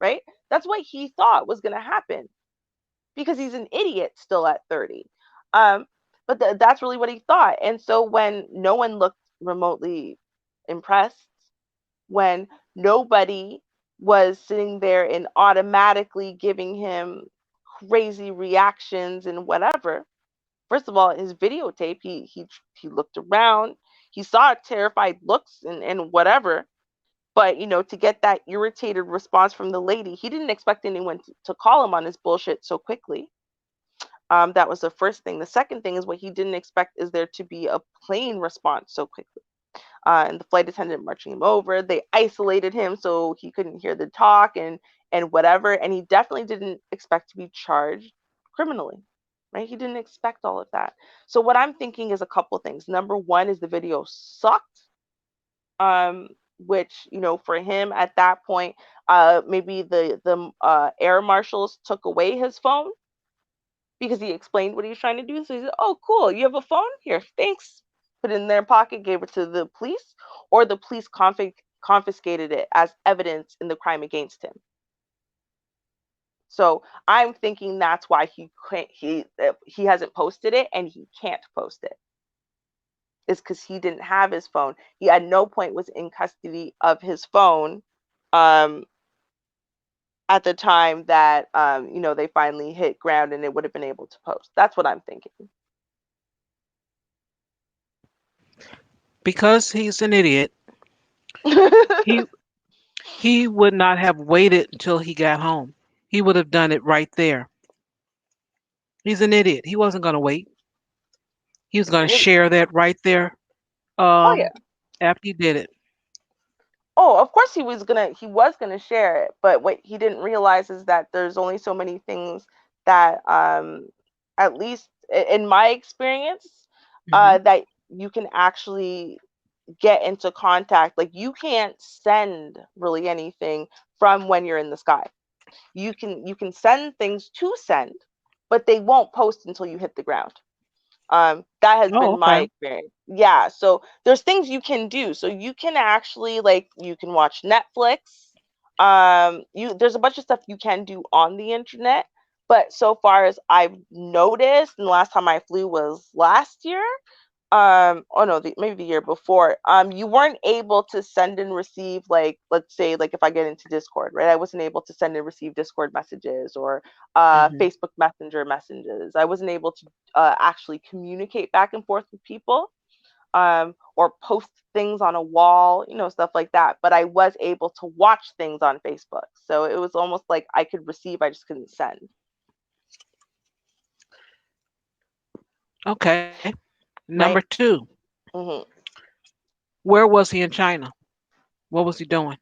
Right? That's what he thought was going to happen because he's an idiot still at 30. Um, but that's really what he thought. And so when no one looked remotely impressed, when nobody was sitting there and automatically giving him crazy reactions and whatever. First of all, his videotape, he looked around, he saw terrified looks and whatever. But to get that irritated response from the lady, he didn't expect anyone to call him on his bullshit so quickly. That was the first thing. The second thing is what he didn't expect is there to be a plane response so quickly. And the flight attendant marching him over. They isolated him so he couldn't hear the talk and whatever. And he definitely didn't expect to be charged criminally, right? He didn't expect all of that. So what I'm thinking is a couple things. Number one is the video sucked, um, which for him at that point, maybe the air marshals took away his phone because he explained what he was trying to do. So he said, "Oh, cool, you have a phone? Here, thanks." Put it in their pocket, gave it to the police, or the police confiscated it as evidence in the crime against him. So I'm thinking that's why he hasn't posted it and he can't post it. Is because he didn't have his phone. He at no point was in custody of his phone um, at the time that they finally hit ground and it would have been able to post. That's what I'm thinking. Because he's an idiot, he he would not have waited until he got home. He would have done it right there. He's an idiot. He wasn't going to wait. He was going to It- share that right there oh yeah. after he did it. Oh, of course he was gonna share it, but what he didn't realize is that there's only so many things that at least in my experience Hmm. that you can actually get into contact. Like you can't send really anything from when you're in the sky. You can send things to send, but they won't post until you hit the ground. That has Oh, been my okay. experience. Yeah, so there's things you can do. So you can actually like you can watch Netflix. You There's a bunch of stuff you can do on the internet, but so far as I've noticed, and the last time I flew was last year, oh no, maybe the year before, you weren't able to send and receive, like, let's say, like if I get into Discord, right, I wasn't able to send and receive Discord messages or Hmm. Facebook Messenger messages. I wasn't able to actually communicate back and forth with people, or post things on a wall, stuff like that, but I was able to watch things on Facebook, so it was almost like I could receive, I just couldn't send. Okay. Number Right. two, Hmm. where was he in China? What was he doing?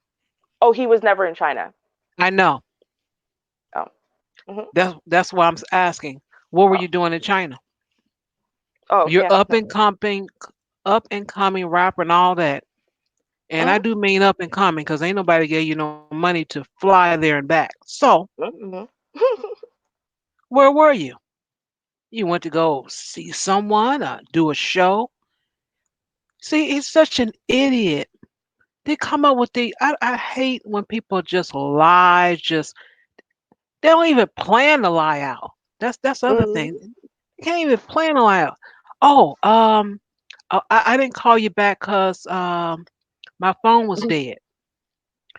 Oh, he was never in China. I know. Oh. Hmm. That's why I'm asking. What were Oh. you doing in China? Oh You're yeah, no. up and coming rapper and all that. And I Hmm. do mean up and coming because ain't nobody gave you no money to fly there and back. So Hmm. where were you? You went to go see someone, do a show. See, he's such an idiot. They come up with I hate when people just lie, just they don't even plan to lie out. That's the other thing. Hmm. They can't even plan to lie out. Oh, I didn't call you back because my phone was dead.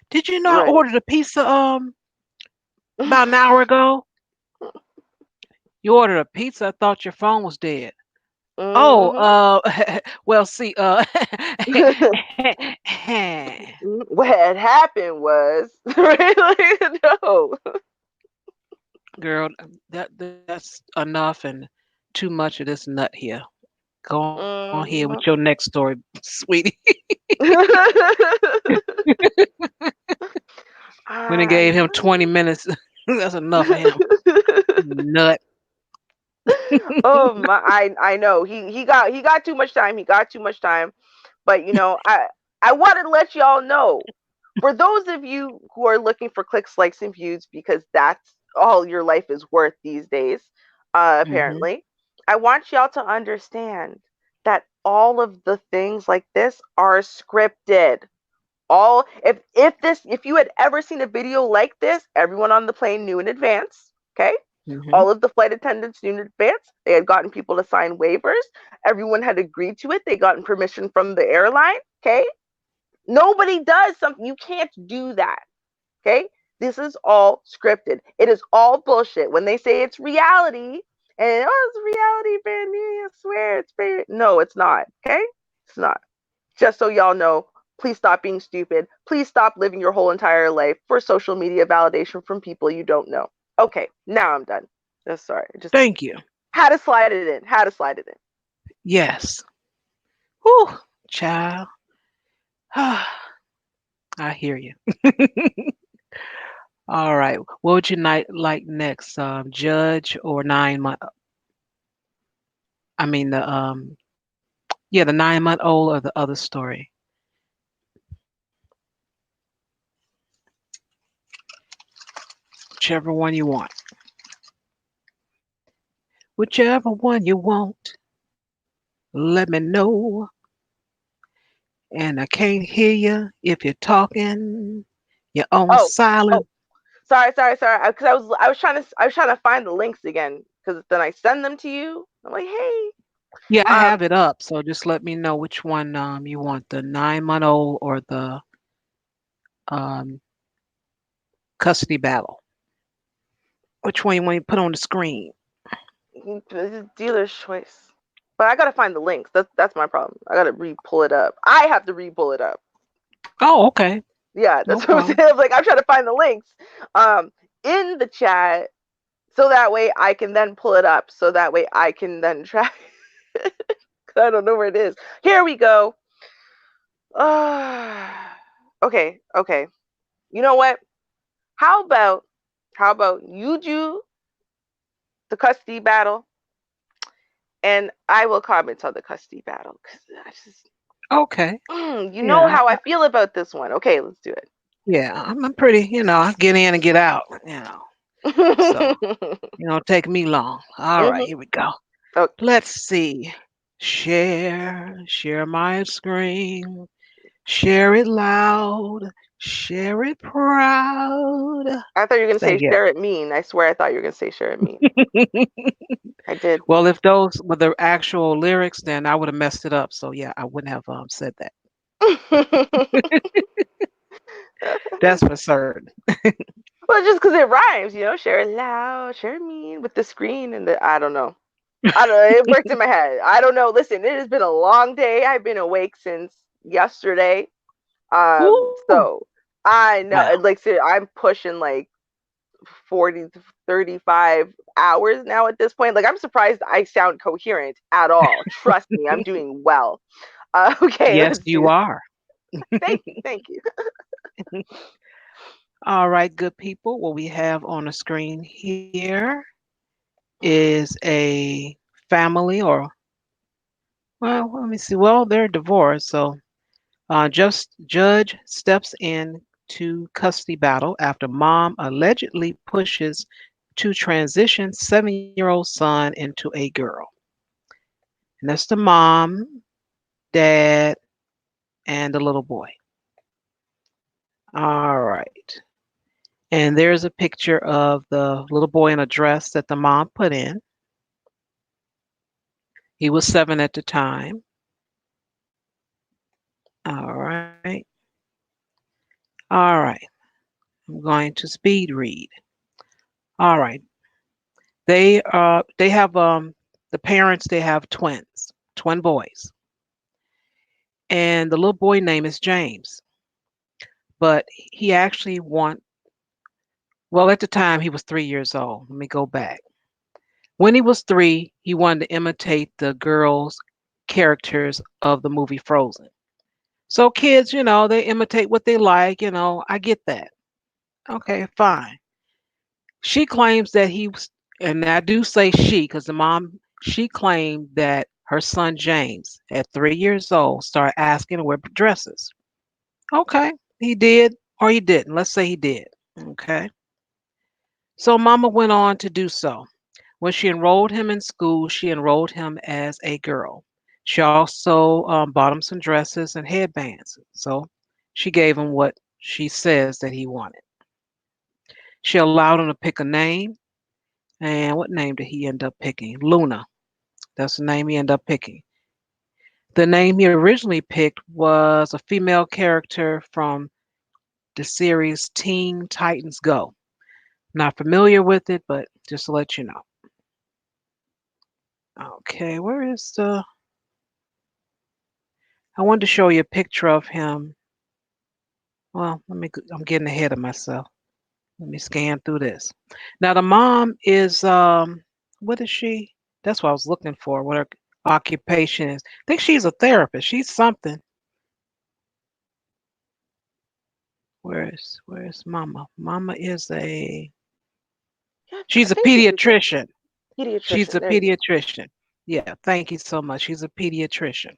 Did you know I Right. ordered a pizza about an hour ago? You ordered a pizza. I thought your phone was dead. Oh, Hmm. well, see, What had happened was, right? Like, no. girl, that's enough and too much of this nut here. Go on here with your next Hmm. story, sweetie. When it gave I him 20 minutes, that's enough of him. Nut. Oh my, I know he got too much time. He got too much time. But I wanted to let y'all know, for those of you who are looking for clicks, likes, and views, because that's all your life is worth these days, Hmm. apparently, I want y'all to understand that all of the things like this are scripted. All if you had ever seen a video like this, everyone on the plane knew in advance. Okay. Hmm. All of the flight attendants knew in advance. They had gotten people to sign waivers. Everyone had agreed to it. They gotten permission from the airline. Okay. Nobody does something. You can't do that. Okay. This is all scripted. It is all bullshit. When they say it's reality, and it's reality, Brandy, I swear it's very. No, it's not. Okay, it's not. Just so y'all know, please stop being stupid. Please stop living your whole entire life for social media validation from people you don't know. Okay, now I'm done. Sorry, just Thank you. had to slide it in. Had to slide it in. Yes. Whew, child. I hear you. All right. What would you like next? Judge or 9 month? I mean the 9 month old or the other story. Whichever one you want. Whichever one you want. Let me know. And I can't hear you if you're talking. You're on Oh, oh, silent. sorry. Because I was trying to find the links again. Because then I send them to you. I'm like, hey, Yeah, I um, have it up. So just let me know which one you want, the 9 month old or the um custody battle. Which one you want to put on the screen? this is dealer's choice. But I gotta find the links. That's my problem. I gotta re-pull it up. I have to re-pull it up. Oh, okay. Yeah, No that's what I'm problem. saying. I'm like, I'm trying to find the links, in the chat, so that way I can then pull it up. So that way I can then track. I don't know where it is. Here we go. Okay. You know what? How about you do the custody battle, and I will comment on the custody battle because I just, Okay. you know Yeah. how I feel about this one. Okay, let's do Yeah. I'm pretty, I get in and get out. So, it. take me long. All right, hmm here we go. Okay. Let's see. Share my screen. Share it loud. Share it proud. I thought you were gonna Say say yeah. share it mean. I swear I thought you were gonna say share it mean. I did. Well, if those were the actual lyrics, then I would have messed it up. So yeah, I wouldn't have said that. That's for certain. Well, just because it rhymes, share it loud, share it mean with the screen and the. I don't know. I don't know. It worked in my head. I don't know. Listen, it has been a long day. I've been awake since yesterday. Ooh. So I know, Wow. and like, seriously, I'm pushing like 40 to 35 hours now at this point. Like, I'm surprised I sound coherent at all. Trust me, I'm doing well. Okay, Yes, let's you do. are. Thank you. All right, good people. What we have on the screen here is a family, or, well, let me see. Well, they're divorced. So just judge steps in to custody battle after mom allegedly pushes to transition 7-year-old son into a girl. And that's the mom, dad, and the little boy. All right. And there's a picture of the little boy in a dress that the mom put in. He was 7 at the time. All right. All right. I'm going to speed read. All right. They have the parents, they have twins, twin boys. And the little boy name is James. But he actually well, at the time he was 3 years old. Let me go back. When he was three, he wanted to imitate the girls' characters of the movie Frozen. So kids, they imitate what they like. I get that. Okay, fine. She claims that he was, and I do say she because the mom, she claimed that her son James, at 3 years old, started asking to wear dresses. Okay, he did or he didn't. Let's say he did. Okay. So mama went on to do so. When she enrolled him in school, she enrolled him as a girl. She also bought him some dresses and headbands. So she gave him what she says that he wanted. She allowed him to pick a name. And what name did he end up picking? Luna. That's the name he ended up picking. The name he originally picked was a female character from the series Teen Titans Go. Not familiar with it, but just to let you know. Okay, where is the? I wanted to show you a picture of him. Well, I'm getting ahead of myself. Let me scan through this. Now the mom is what is she? That's what I was looking for. What her occupation is. I think she's a therapist. She's something. Where's Mama? Mama is a Yeah, I she's a think she's a pediatrician. She's pediatrician. a There you go. pediatrician. Yeah, thank you so much. She's a pediatrician.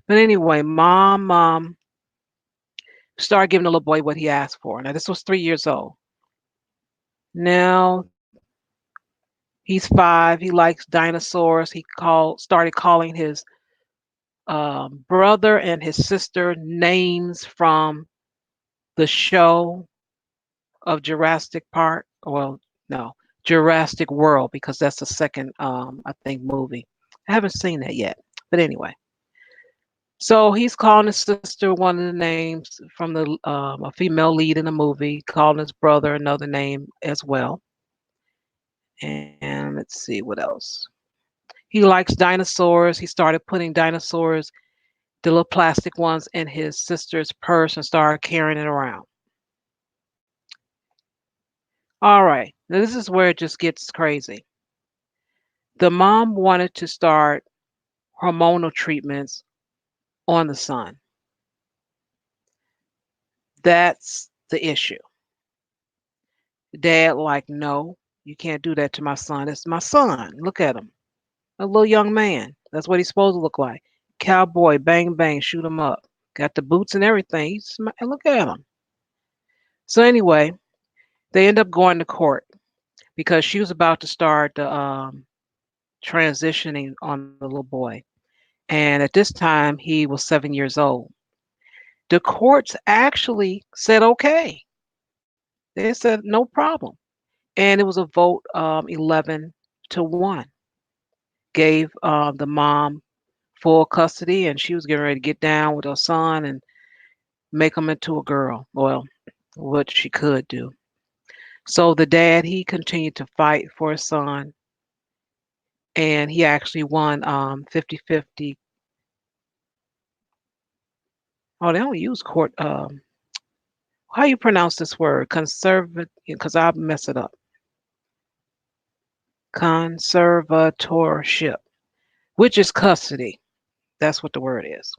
But anyway, mom started giving the little boy what he asked for. Now this was 3 years old. Now he's 5. He likes dinosaurs. He started calling his brother and his sister names from the show of Jurassic Park. Well, no, Jurassic World, because that's the second, I think, movie. I haven't seen that yet. But anyway, so he's calling his sister one of the names from a female lead in the movie, calling his brother another name as well. And let's see what else. He likes dinosaurs. He started putting dinosaurs, the little plastic ones, in his sister's purse and started carrying it around. All right, now this is where it just gets crazy. The mom wanted to start hormonal treatments on the son. That's the issue. Dad, like, no, you can't do that to my son. It's my son. Look at him. A little young man. That's what he's supposed to look like. Cowboy, bang, bang, shoot him up. Got the boots and everything. Look at him. So, anyway, they end up going to court because she was about to start the transitioning on the little boy. And at this time, he was 7 years old. The courts actually said okay. They said no problem. And it was a vote 11-1. Gave the mom full custody, and she was getting ready to get down with her son and make him into a girl. Well, what she could do. So the dad, he continued to fight for his son, and he actually won 50-50. Oh, they don't use court. How you pronounce this word? Conservative, because I'll mess it up. Conservatorship, which is custody. That's what the word is.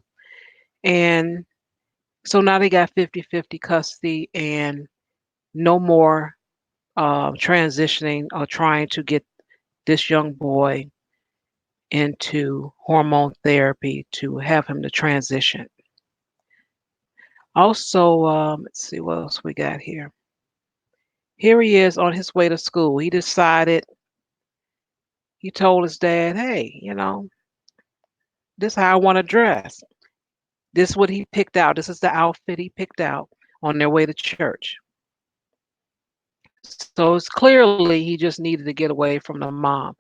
And so now they got 50-50 custody and no more transitioning or trying to get this young boy into hormone therapy to have him to transition. Also, let's see what else we got here. Here he is on his way to school. He decided, he told his dad, hey, this is how I want to dress. This is what he picked out. This is the outfit he picked out on their way to church. So it's clearly he just needed to get away from the mom.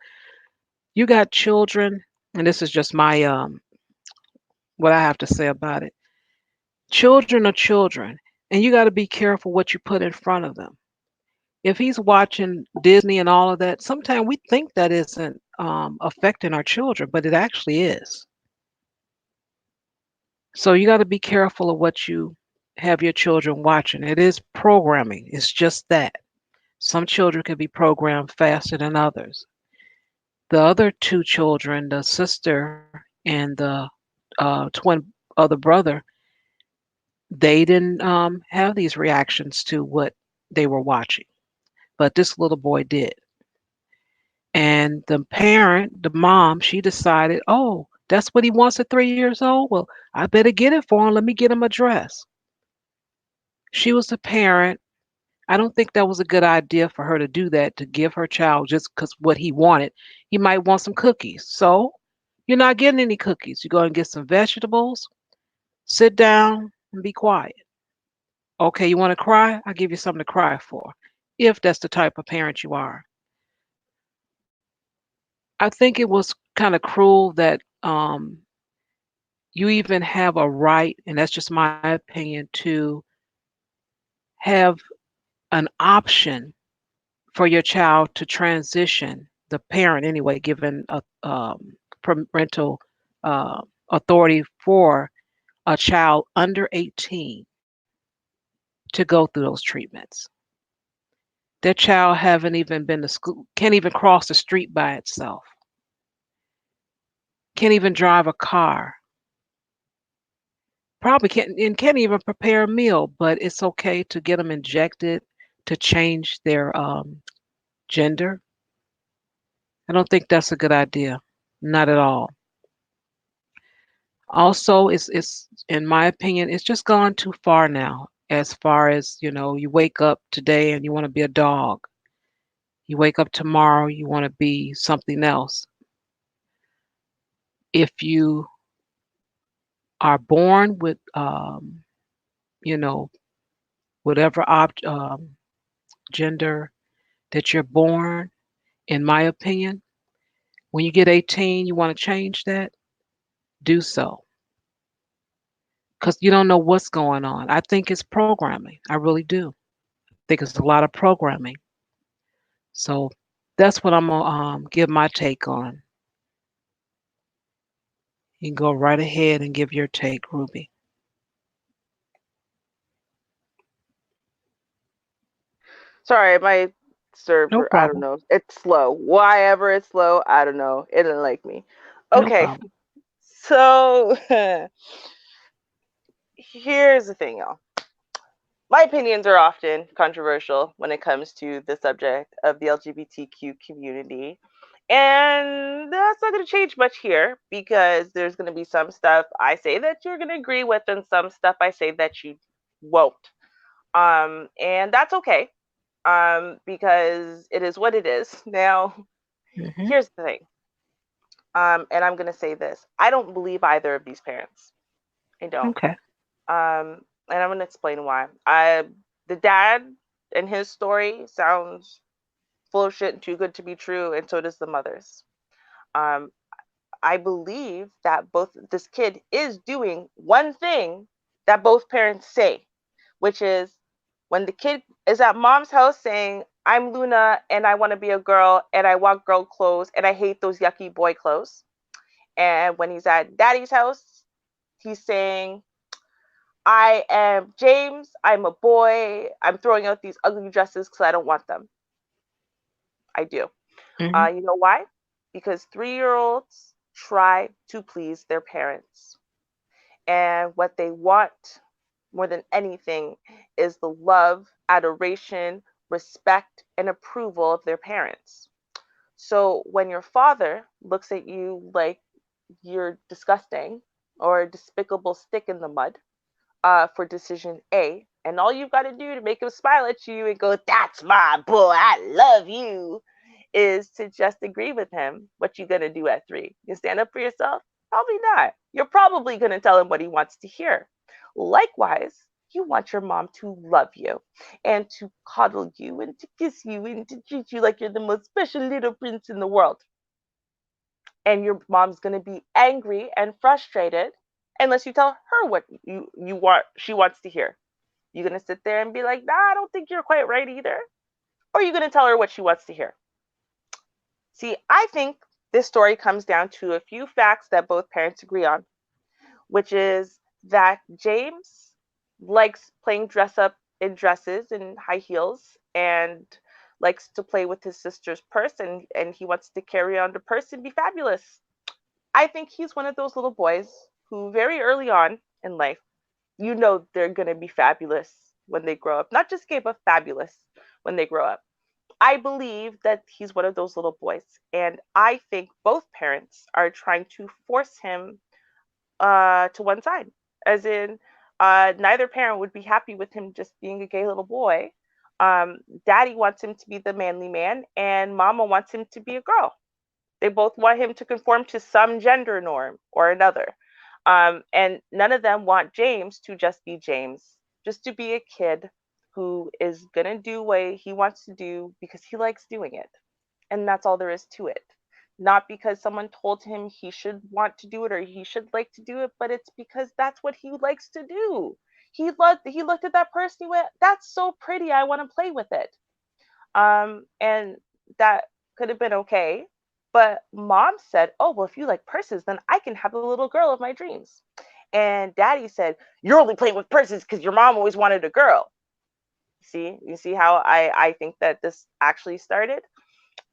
You got children, and this is just my what I have to say about it. Children are children, and you got to be careful what you put in front of them. If he's watching Disney and all of that, sometimes we think that isn't affecting our children, but it actually is. So you got to be careful of what you have your children watching. It is programming. It's just that. Some children can be programmed faster than others. The other two children, the sister and the twin other brother, they didn't have these reactions to what they were watching, but this little boy did. And the parent, the mom, she decided, oh, that's what he wants at 3 years old. Well, I better get it for him. Let me get him a dress. She was the parent. I don't think that was a good idea for her to do that, to give her child just because what he wanted. He might want some cookies. So you're not getting any cookies. You're going to get some vegetables, sit down, and be quiet. Okay, you want to cry? I'll give you something to cry for, if that's the type of parent you are. I think it was kind of cruel that you even have a right, and that's just my opinion, to have an option for your child to transition, the parent anyway, given a parental uh, authority for a child under 18 to go through those treatments. Their child haven't even been to school, can't even cross the street by itself, can't even drive a car, probably can't even prepare a meal, but it's okay to get them injected to change their gender. I don't think that's a good idea. Not at all. Also, it's in my opinion, it's just gone too far now. As far as, you wake up today and you want to be a dog. You wake up tomorrow, you want to be something else. If you are born with, you know, whatever gender that you're born, in my opinion, when you get 18, you want to change that, do so. Because you don't know what's going on. I think it's programming. I really do. I think it's a lot of programming. So that's what I'm gonna give my take on. You can go right ahead and give your take, Ruby. Sorry, my No server, I don't problem. know. It's slow. Why ever it's slow, I don't know. It didn't like me. No Okay, problem. so here's the thing, y'all. My opinions are often controversial when it comes to the subject of the LGBTQ community. And that's not going to change much here because there's going to be some stuff I say that you're going to agree with and some stuff I say that you won't. And that's okay because it is what it is. Now, Hmm. here's the thing. And I'm going to say this. I don't believe either of these parents. I don't. Okay. And I'm going to explain why. The dad and his story sounds full of shit and too good to be true, and so does the mother's. Um, I believe that both this kid is doing one thing that both parents say, which is when the kid is at mom's house saying, "I'm Luna and I want to be a girl and I want girl clothes and I hate those yucky boy clothes." And when he's at daddy's house, he's saying, "I am James. I'm a boy. I'm throwing out these ugly dresses because I don't want them." I do. Hmm. You know why? Because 3-year-olds try to please their parents. And what they want more than anything is the love, adoration, respect, and approval of their parents. So when your father looks at you like you're disgusting or a despicable stick in the mud, for decision A, and all you've got to do to make him smile at you and go, "That's my boy, I love you," is to just agree with him. What you gonna do at 3? You stand up for yourself? Probably not. You're probably gonna tell him what he wants to hear. Likewise, you want your mom to love you and to coddle you and to kiss you and to treat you like you're the most special little prince in the world. And your mom's going to be angry and frustrated unless you tell her what you want she wants to hear. You going to sit there and be like, "Nah, I don't think you're quite right either," or you going to tell her what she wants to hear? See, I think this story comes down to a few facts that both parents agree on, which is that James likes playing dress up in dresses and high heels and likes to play with his sister's purse, and he wants to carry on the purse and be fabulous. I think he's one of those little boys who, very early on in life, they're going to be fabulous when they grow up. Not just gay, but fabulous when they grow up. I believe that he's one of those little boys. And I think both parents are trying to force him to one side. As in, neither parent would be happy with him just being a gay little boy. Daddy wants him to be the manly man, and mama wants him to be a girl. They both want him to conform to some gender norm or another. And none of them want James to just be James, just to be a kid who is going to do what he wants to do because he likes doing it. And that's all there is to it. Not because someone told him he should want to do it or he should like to do it, but it's because that's what he likes to do. he looked at that purse and he went, "That's so pretty. I want to play with it." And that could have been okay. But mom said, "Oh, well, if you like purses, then I can have the little girl of my dreams." And daddy said, "You're only playing with purses because your mom always wanted a girl." See, you see how I think that this actually started.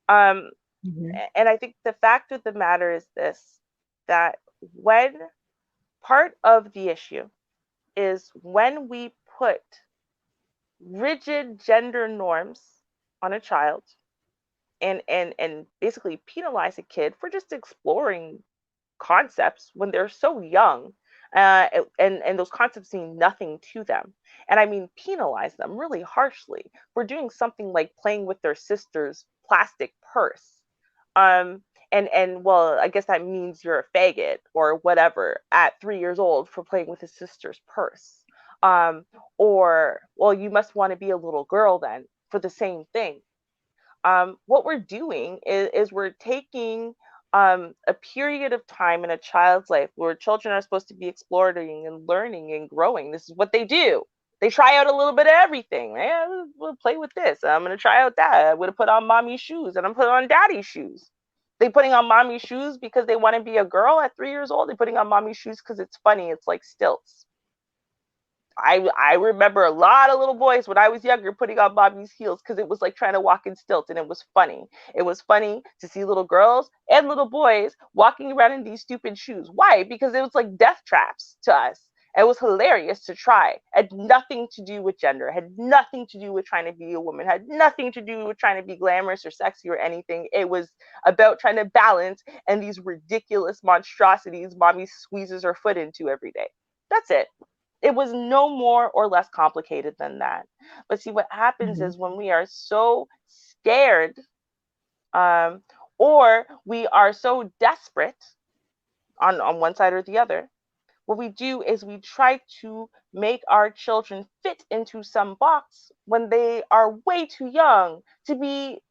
Um, Mhm. and I think the fact of the matter is this, that when part of the issue is when we put rigid gender norms on a child and basically penalize a kid for just exploring concepts when they're so young, and those concepts mean nothing to them. And I mean penalize them really harshly for doing something like playing with their sister's plastic purse. um and well, I guess that means you're a faggot or whatever at 3 years old for playing with his sister's purse. Or, well, you must want to be a little girl then for the same thing. What we're doing is we're taking a period of time in a child's life where children are supposed to be exploring and learning and growing. This is what they do. They try out a little bit of everything. Yeah, we'll play with this. I'm going to try out that. I'm going to put on mommy's shoes and I'm putting on daddy's shoes. They putting on mommy's shoes because they want to be a girl at 3 years old. They're putting on mommy's shoes because it's funny. It's like stilts. I remember a lot of little boys when I was younger putting on mommy's heels because it was like trying to walk in stilts, and it was funny. It was funny to see little girls and little boys walking around in these stupid shoes. Why? Because it was like death traps to us. It was hilarious to try. It had nothing to do with gender. It had nothing to do with trying to be a woman. It had nothing to do with trying to be glamorous or sexy or anything. It was about trying to balance and these ridiculous monstrosities mommy squeezes her foot into every day. That's it. It was no more or less complicated than that. But see, what happens Mhm. is when we are so scared, um, or we are so desperate on one side or the other, what we do is we try to make our children fit into some box when they are way too young to be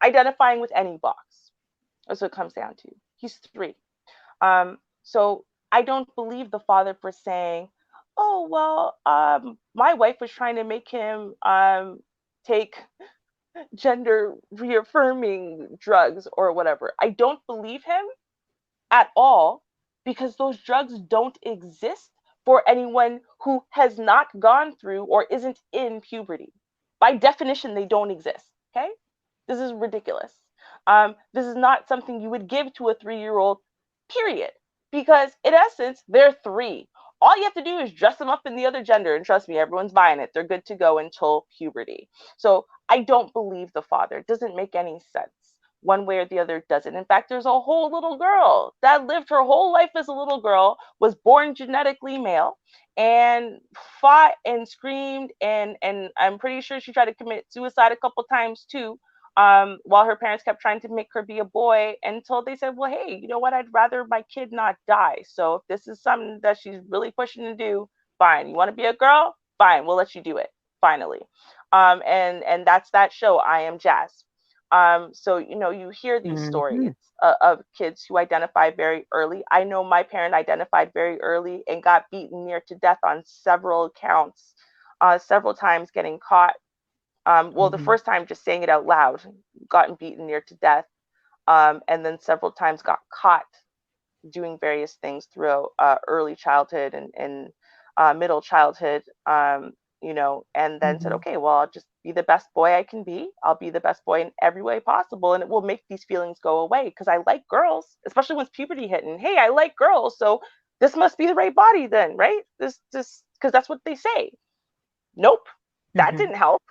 identifying with any box. That's what it comes down to. He's 3. So I don't believe the father for saying, "Oh well, my wife was trying to make him take gender reaffirming drugs or whatever." I don't believe him at all because those drugs don't exist for anyone who has not gone through or isn't in puberty. By definition, they don't exist. Okay, this is ridiculous. This is not something you would give to a 3-year-old, period. Because in essence, they're 3. All you have to do is dress them up in the other gender, and trust me, everyone's buying it. They're good to go until puberty. So I don't believe the father. It doesn't make any sense. One way or the other doesn't. In fact, there's a whole little girl that lived her whole life as a little girl, was born genetically male, and fought and screamed, and I'm pretty sure she tried to commit suicide a couple times too, while her parents kept trying to make her be a boy until they said, well, hey, you know what? I'd rather my kid not die. So if this is something that she's really pushing to do, fine. You want to be a girl? Fine. We'll let you do it. Finally. And that's that show, I Am Jazz. So, you hear these stories Mhm. of kids who identify very early. I know my parent identified very early and got beaten near to death on several accounts, several times getting caught. Well, the Mhm. first time just saying it out loud, gotten beaten near to death, and then several times got caught doing various things throughout early childhood and middle childhood, and then said, Mhm. okay, well, I'll just be the best boy I can be. I'll be the best boy in every way possible, and it will make these feelings go away because I like girls, especially once puberty hit. And hey, I like girls, so this must be the right body then, right? This, because that's what they say. Nope, that Mhm. didn't help.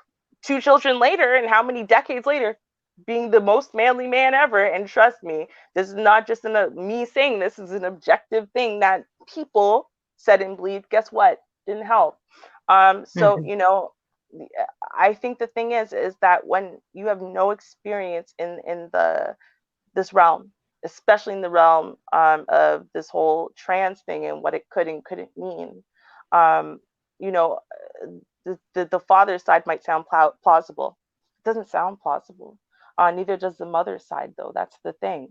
2 children later, and how many decades later, being the most manly man ever. And trust me, this is not just me saying this is an objective thing that people said and believed. Guess what? Didn't help. So Mhm. I think the thing is that when you have no experience in this realm, especially in the realm of this whole trans thing and what it could and couldn't mean. Um, you know, the father's side might sound plausible. It doesn't sound plausible. Neither does the mother's side, though. That's the thing.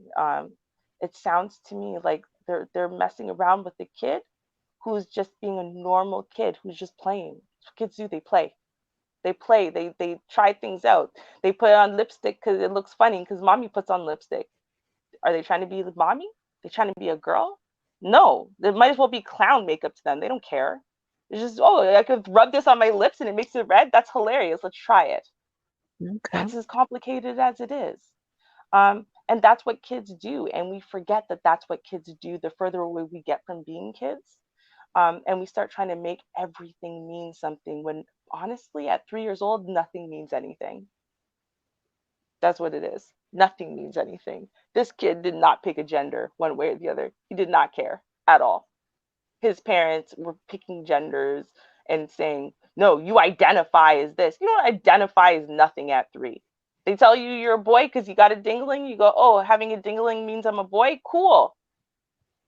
It sounds to me like they're messing around with the kid who's just being a normal kid who's just playing. Kids do, they play. They try things out. They put on lipstick because it looks funny because mommy puts on lipstick. Are they trying to be the mommy? They trying to be a girl? No, it might as well be clown makeup to them. They don't care. It's just, oh, I could rub this on my lips and it makes it red. That's hilarious. Let's try it. Okay. That's as complicated as it is. And that's what kids do. And we forget that that's what kids do the further away we get from being kids. And we start trying to make everything mean something when honestly, at 3 years old, nothing means anything. That's what it is. Nothing means anything. This kid did not pick a gender one way or the other. He did not care at all. His parents were picking genders and saying, no, you identify as this. You don't identify as nothing at 3. They tell you you're a boy because you got a dingling. You go, oh, having a dingling means I'm a boy. Cool.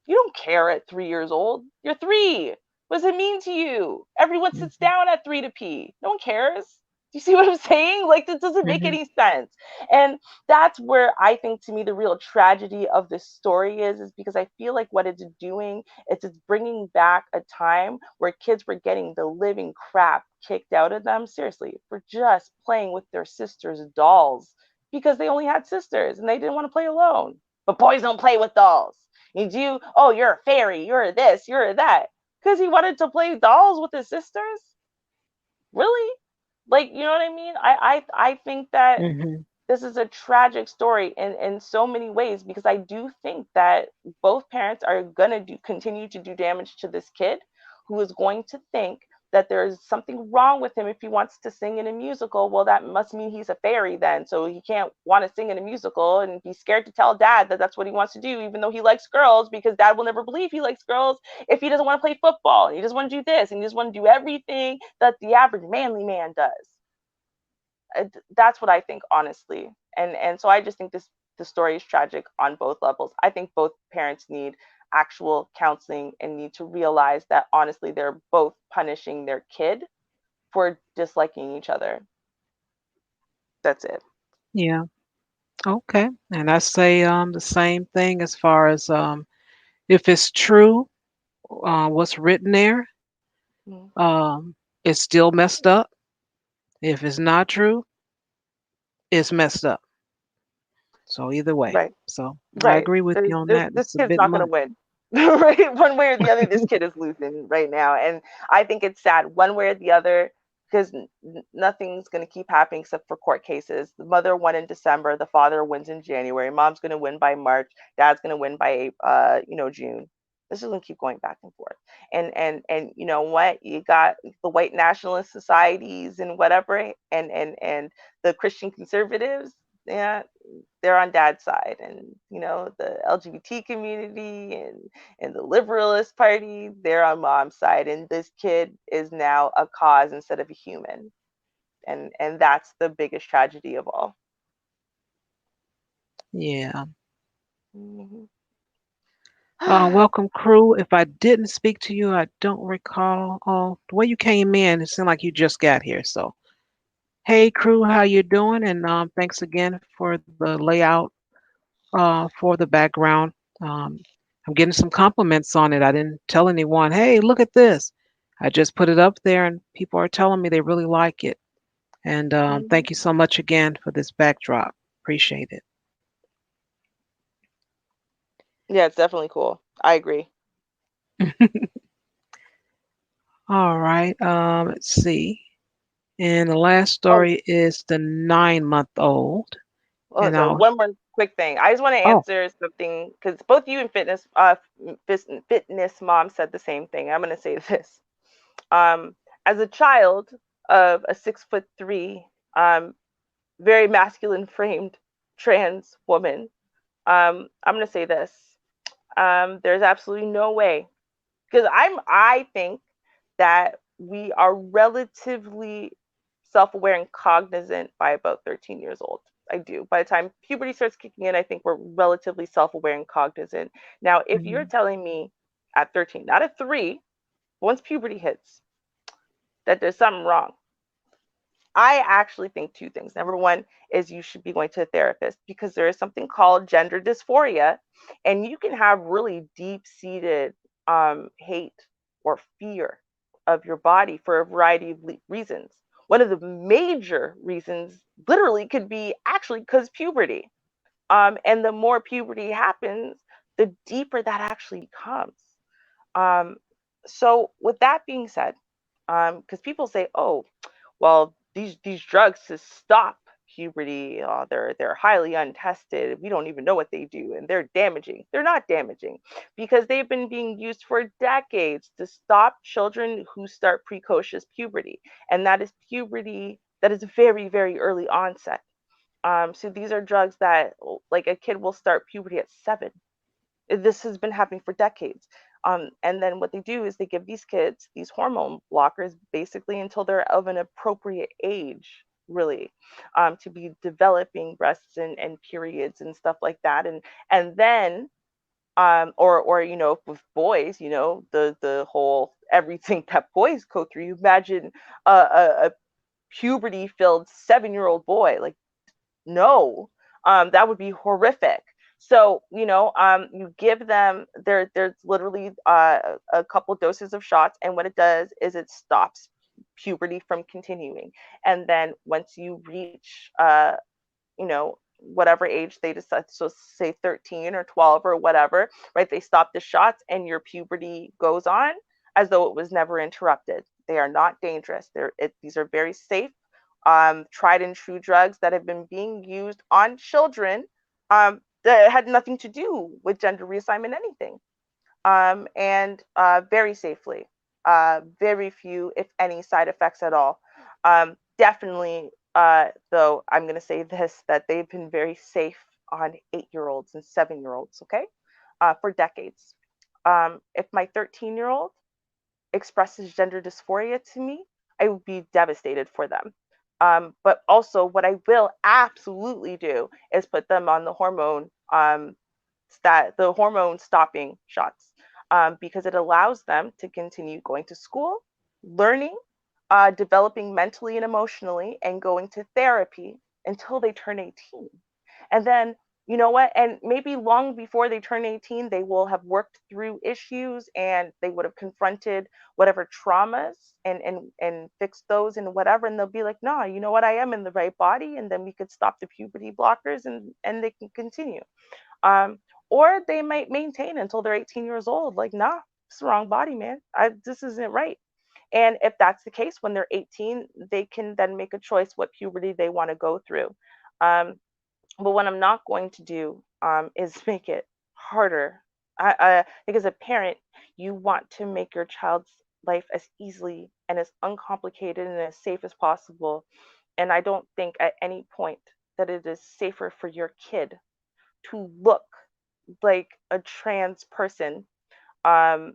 You don't care at 3 years old. You're 3. What does it mean to you? Everyone sits Mhm. down at 3 to pee. No one cares. Do you see what I'm saying? Like, this doesn't make Mhm. any sense. And that's where I think, to me, the real tragedy of this story is because I feel like what it's doing is it's bringing back a time where kids were getting the living crap kicked out of them, seriously, for just playing with their sisters' dolls because they only had sisters and they didn't want to play alone. But boys don't play with dolls. You, oh, you're a fairy, you're this, you're that. Because he wanted to play dolls with his sisters? Really? Like, you know what I mean? I think that Mhm. this is a tragic story in so many ways because I do think that both parents are going to continue to do damage to this kid who is going to think that there's something wrong with him if he wants to sing in a musical. Well, that must mean he's a fairy then. So he can't want to sing in a musical and be scared to tell dad that that's what he wants to do, even though he likes girls, because dad will never believe he likes girls if he doesn't want to play football. And he doesn't want to do this and he doesn't want to do everything that the average manly man does. That's what I think, honestly. And so I just think the story is tragic on both levels. I think both parents need actual counseling and need to realize that honestly they're both punishing their kid for disliking each other. That's it. Yeah. Okay. And I say the same thing as far as if it's true, what's written there, Mhm. it's still messed up. If it's not true, it's messed up. So either way. Right. So I Right. agree with you on that. This It's a kid's bit not going to much. win. Right. One way or the other, this kid is losing right now. And I think it's sad one way or the other because nothing's going to keep happening except for court cases. The mother won in December. The father wins in January. Mom's going to win by March. Dad's going to win by, June. This is going to keep going back and forth. And you know what? You got the white nationalist societies and whatever, and the Christian conservatives. Yeah, they're on dad's side, and the LGBT community and the liberalist party, they're on mom's side, and this kid is now a cause instead of a human, and that's the biggest tragedy of all. Yeah. Mhm. Welcome, crew. If I didn't speak to you, I don't recall. Oh, the way you came in, it seemed like you just got here. So, hey, crew, how you doing? And thanks again for the layout for the background. Um, I'm getting some compliments on it. I didn't tell anyone, hey, look at this. I just put it up there, and people are telling me they really like it. And Mhm. thank you so much again for this backdrop. Appreciate Yeah, it's definitely cool. I agree. it. All right. Let's see. And the last Oh, story is the 9 month old. oh, And sorry. I'll, One more quick thing. I just want to oh, answer something because both you and fitness mom said the same thing. I'm going to say this. Um, as a child of a 6'3", very masculine framed trans woman, I'm gonna say this. There's absolutely no way because I think that we are relatively self-aware and cognizant by about 13 years old. I do. By the time puberty starts kicking in, I think we're relatively self-aware and cognizant. Now, if you're mhm, telling me at 13, not at 3, once puberty hits, that there's something wrong, I actually think two things. Number one is you should be going to a therapist because there is something called gender dysphoria, and you can have really deep seated hate or fear of your body for a variety of reasons. One of the major reasons literally could be actually because puberty. And the more puberty happens, the deeper that actually becomes. Um, so, with that being said, because people say, "Oh, well, these drugs to stop puberty, they're highly untested. We don't even know what they do, and they're damaging." They're not damaging because they've been being used for decades to stop children who start precocious puberty, and that is puberty that is very, very early onset. So these are drugs that, like, a kid will start puberty at 7. This has been happening for decades. And then what they do is they give these kids these hormone blockers basically until they're of an appropriate age, really, to be developing breasts and periods and stuff like that. And then or with boys, the whole everything that boys go through. You imagine a puberty filled 7-year-old boy, like, no, that would be horrific. So, you give them there's literally a couple doses of shots, and what it does is it stops puberty from continuing. And then once you reach whatever age they decide, so say 13 or 12 or whatever, right? They stop the shots and your puberty goes on as though it was never interrupted. They are not dangerous. These are very safe, tried and true drugs that have been being used on children, that had nothing to do with gender reassignment, anything, and very safely. Very few, if any, side effects at all. Definitely, though, I'm going to say this, that they've been very safe on 8-year-olds and 7-year-olds, okay, for decades. If my 13-year-old expresses gender dysphoria to me, I would be devastated for them. But also, what I will absolutely do is put them on the hormone stopping shots, because it allows them to continue going to school, learning, developing mentally and emotionally, and going to therapy until they turn 18. And then, you know what? And maybe long before they turn 18, they will have worked through issues and they would have confronted whatever traumas and fixed those and whatever. And they'll be like, nah, you know what? I am in the right body. And then we could stop the puberty blockers and they can continue. Um, or they might maintain until they're 18 years old. Like, nah, it's the wrong body, man. This isn't right. And if that's the case, when they're 18, they can then make a choice what puberty they want to go through. Um, but what I'm not going to do, is make it harder. I think as a parent, you want to make your child's life as easily and as uncomplicated and as safe as possible. And I don't think at any point that it is safer for your kid to look like a trans person, um,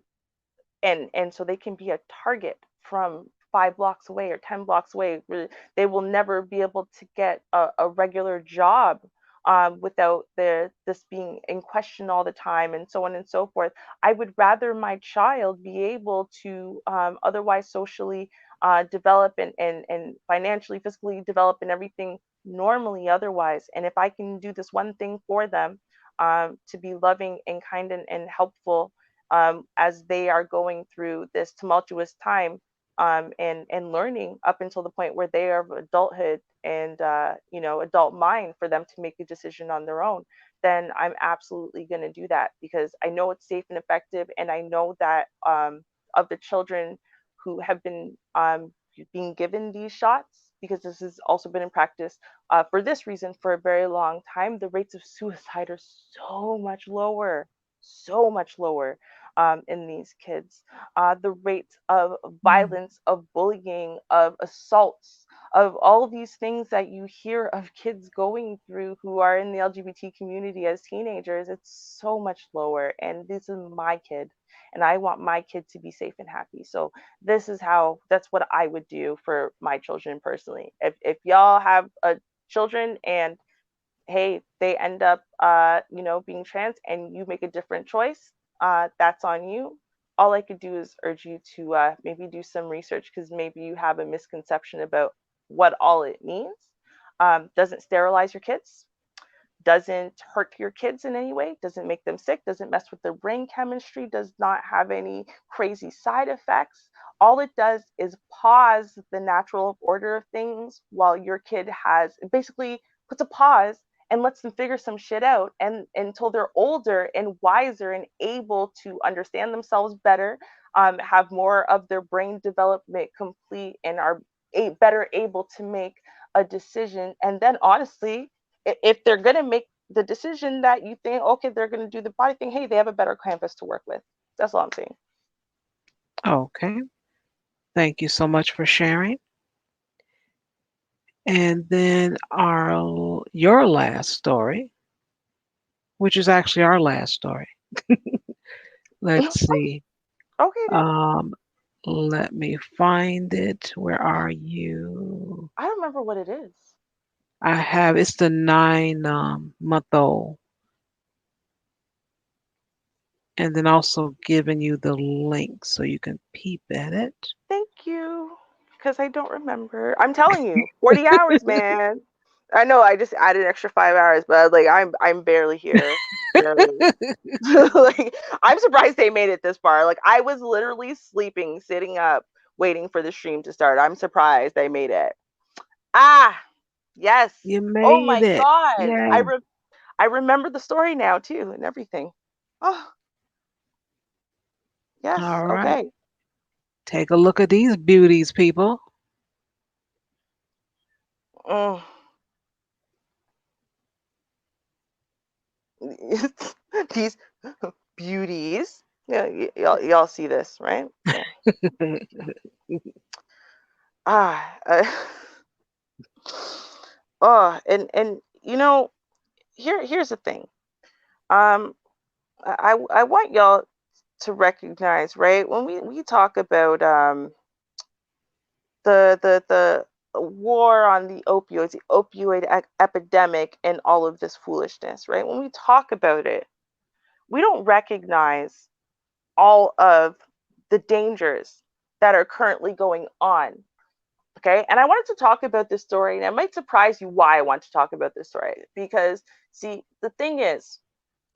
and so they can be a target from 5 blocks away or 10 blocks away. They will never be able to get a regular job, without this being in question all the time, and so on and so forth. I would rather my child be able to, otherwise socially, develop and financially, physically develop and everything normally otherwise. And if I can do this one thing for them, to be loving and kind and helpful, as they are going through this tumultuous time, and learning up until the point where they are of adulthood and, adult mind for them to make a decision on their own, then I'm absolutely going to do that because I know it's safe and effective, and I know that, of the children who have been, being given these shots, because this has also been in practice, for this reason for a very long time, the rates of suicide are so much lower, in these kids. The rates of violence, of bullying, of assaults, of all these things that you hear of kids going through who are in the LGBT community as teenagers, it's so much lower. And this is my kid, and I want my kid to be safe and happy. So that's what I would do for my children personally. If y'all have children and hey, they end up, being trans and you make a different choice, that's on you. All I could do is urge you to, maybe do some research because maybe you have a misconception about what all it means. Doesn't sterilize your kids, doesn't hurt your kids in any way, doesn't make them sick, doesn't mess with their brain chemistry, does not have any crazy side effects. All it does is pause the natural order of things while your kid has basically puts a pause and lets them figure some shit out and until they're older and wiser and able to understand themselves better, have more of their brain development complete and are better able to make a decision. And then honestly, if they're going to make the decision that you think, okay, they're going to do the body thing, hey, they have a better canvas to work with. That's all I'm saying. Okay. Thank you so much for sharing. And then your last story, which is actually our last story. Let's see. Okay, then. Um, Let me find it. Where are you? I don't remember what it is. It's the 9 month old, and then also giving you the link so you can peep at it. Thank you. Because I don't remember. I'm telling you, 40 hours, man. I know I just added an extra 5 hours, but like I'm barely here. Barely. Like I'm surprised they made it this far. Like I was literally sleeping, sitting up, waiting for the stream to start. I'm surprised they made it. Ah, yes. You Oh made my it. God. Yeah. I remember the story now too and everything. Oh, yes. All right. Okay. Take a look at these beauties, people. Mm. These beauties. Yeah, y'all see this, right? Yeah. Ah. Oh, and here's the thing. Um, I want y'all to recognize, right? When we talk about the war on the opioids, the opioid epidemic, and all of this foolishness, right? When we talk about it, we don't recognize all of the dangers that are currently going on. Okay. And I wanted to talk about this story, and it might surprise you why I want to talk about this story. Because, see, the thing is,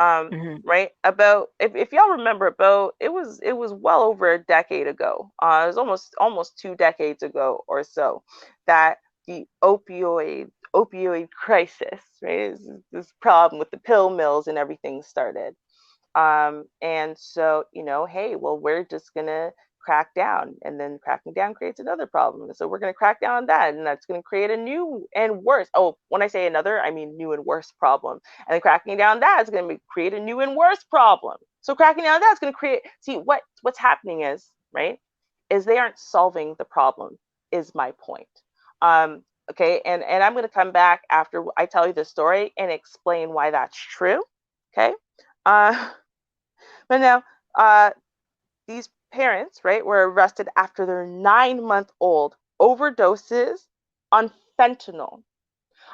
Hmm. right, about if y'all remember, about it was well over a decade ago. It was almost 2 decades ago or so that the opioid crisis, right, this problem with the pill mills and everything started. And so, hey, well, we're just going to crack down, and then cracking down creates another problem. So we're going to crack down on that, and that's going to create a new and worse. Oh, when I say another, I mean new and worse problem. And then cracking down that is going to create a new and worse problem. So cracking down that is going to create, see, what's happening is, right, is they aren't solving the problem, is my point. Um, okay. And I'm going to come back after I tell you the story and explain why that's true. Okay. Uh, but now, uh, these parents, right, were arrested after their 9 month old overdoses on fentanyl.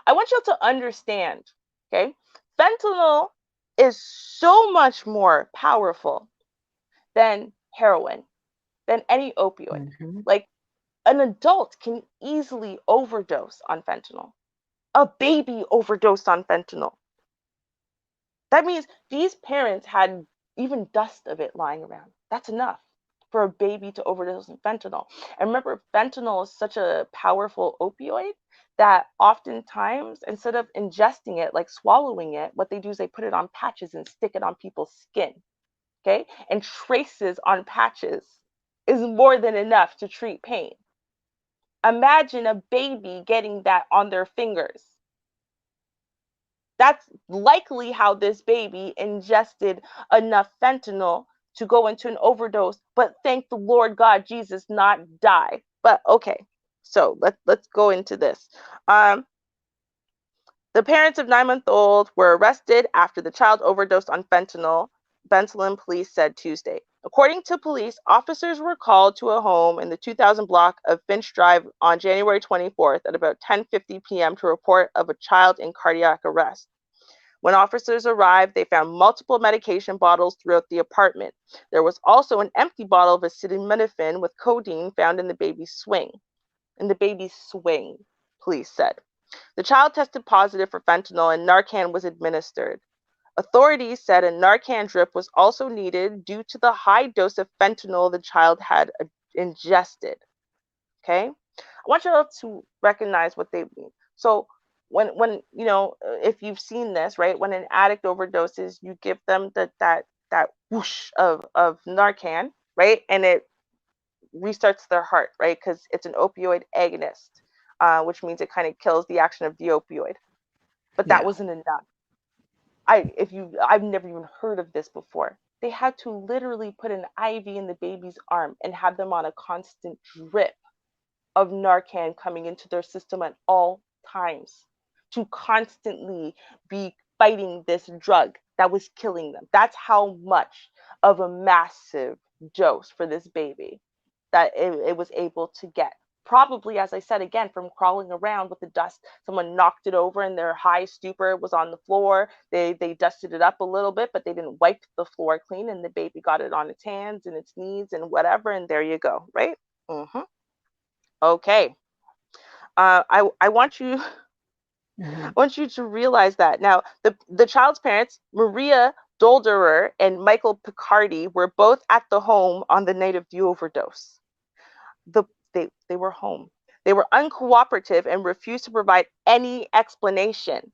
I want you to understand, okay? Fentanyl is so much more powerful than heroin, than any opioid. Hmm. Like an adult can easily overdose on fentanyl. A baby overdosed on fentanyl. That means these parents had even dust of it lying around. That's enough for a baby to overdose on fentanyl. And remember, fentanyl is such a powerful opioid that oftentimes, instead of ingesting it, like swallowing it, what they do is they put it on patches and stick it on people's skin. Okay. And traces on patches is more than enough to treat pain. Imagine a baby getting that on their fingers. That's likely how this baby ingested enough fentanyl to go into an overdose, but thank the Lord God Jesus not die. But okay, so let's go into this. Um, the parents of 9 month old were arrested after the child overdosed on fentanyl, Bensalem police said Tuesday. According to police, officers were called to a home in the 2000 block of Finch Drive on January 24th at about 10:50 p.m. to report of a child in cardiac arrest. When officers arrived, they found multiple medication bottles throughout the apartment. There was also an empty bottle of acetaminophen with codeine found in the baby's swing. Police said. The child tested positive for fentanyl and Narcan was administered. Authorities said a Narcan drip was also needed due to the high dose of fentanyl the child had ingested. Okay? I want you all to recognize what they mean. So when if you've seen this, right, when an addict overdoses, you give them that whoosh of Narcan, right, and it restarts their heart, right, because it's an opioid agonist, which means it kind of kills the action of the opioid. But that Yeah. wasn't enough. I've never even heard of this before. They had to literally put an IV in the baby's arm and have them on a constant drip of Narcan coming into their system at all times to constantly be fighting this drug that was killing them. That's how much of a massive dose for this baby that it was able to get. Probably, as I said again, from crawling around with the dust. Someone knocked it over and their high stupor was on the floor. They dusted it up a little bit, but they didn't wipe the floor clean, and the baby got it on its hands and its knees and whatever, and there you go, right? Mm-hmm. Okay. I want you I Hmm. want you to realize that. Now, the child's parents, Maria Dolderer and Michael Picardi, were both at the home on the night of the overdose. The they were home. They were uncooperative and refused to provide any explanation.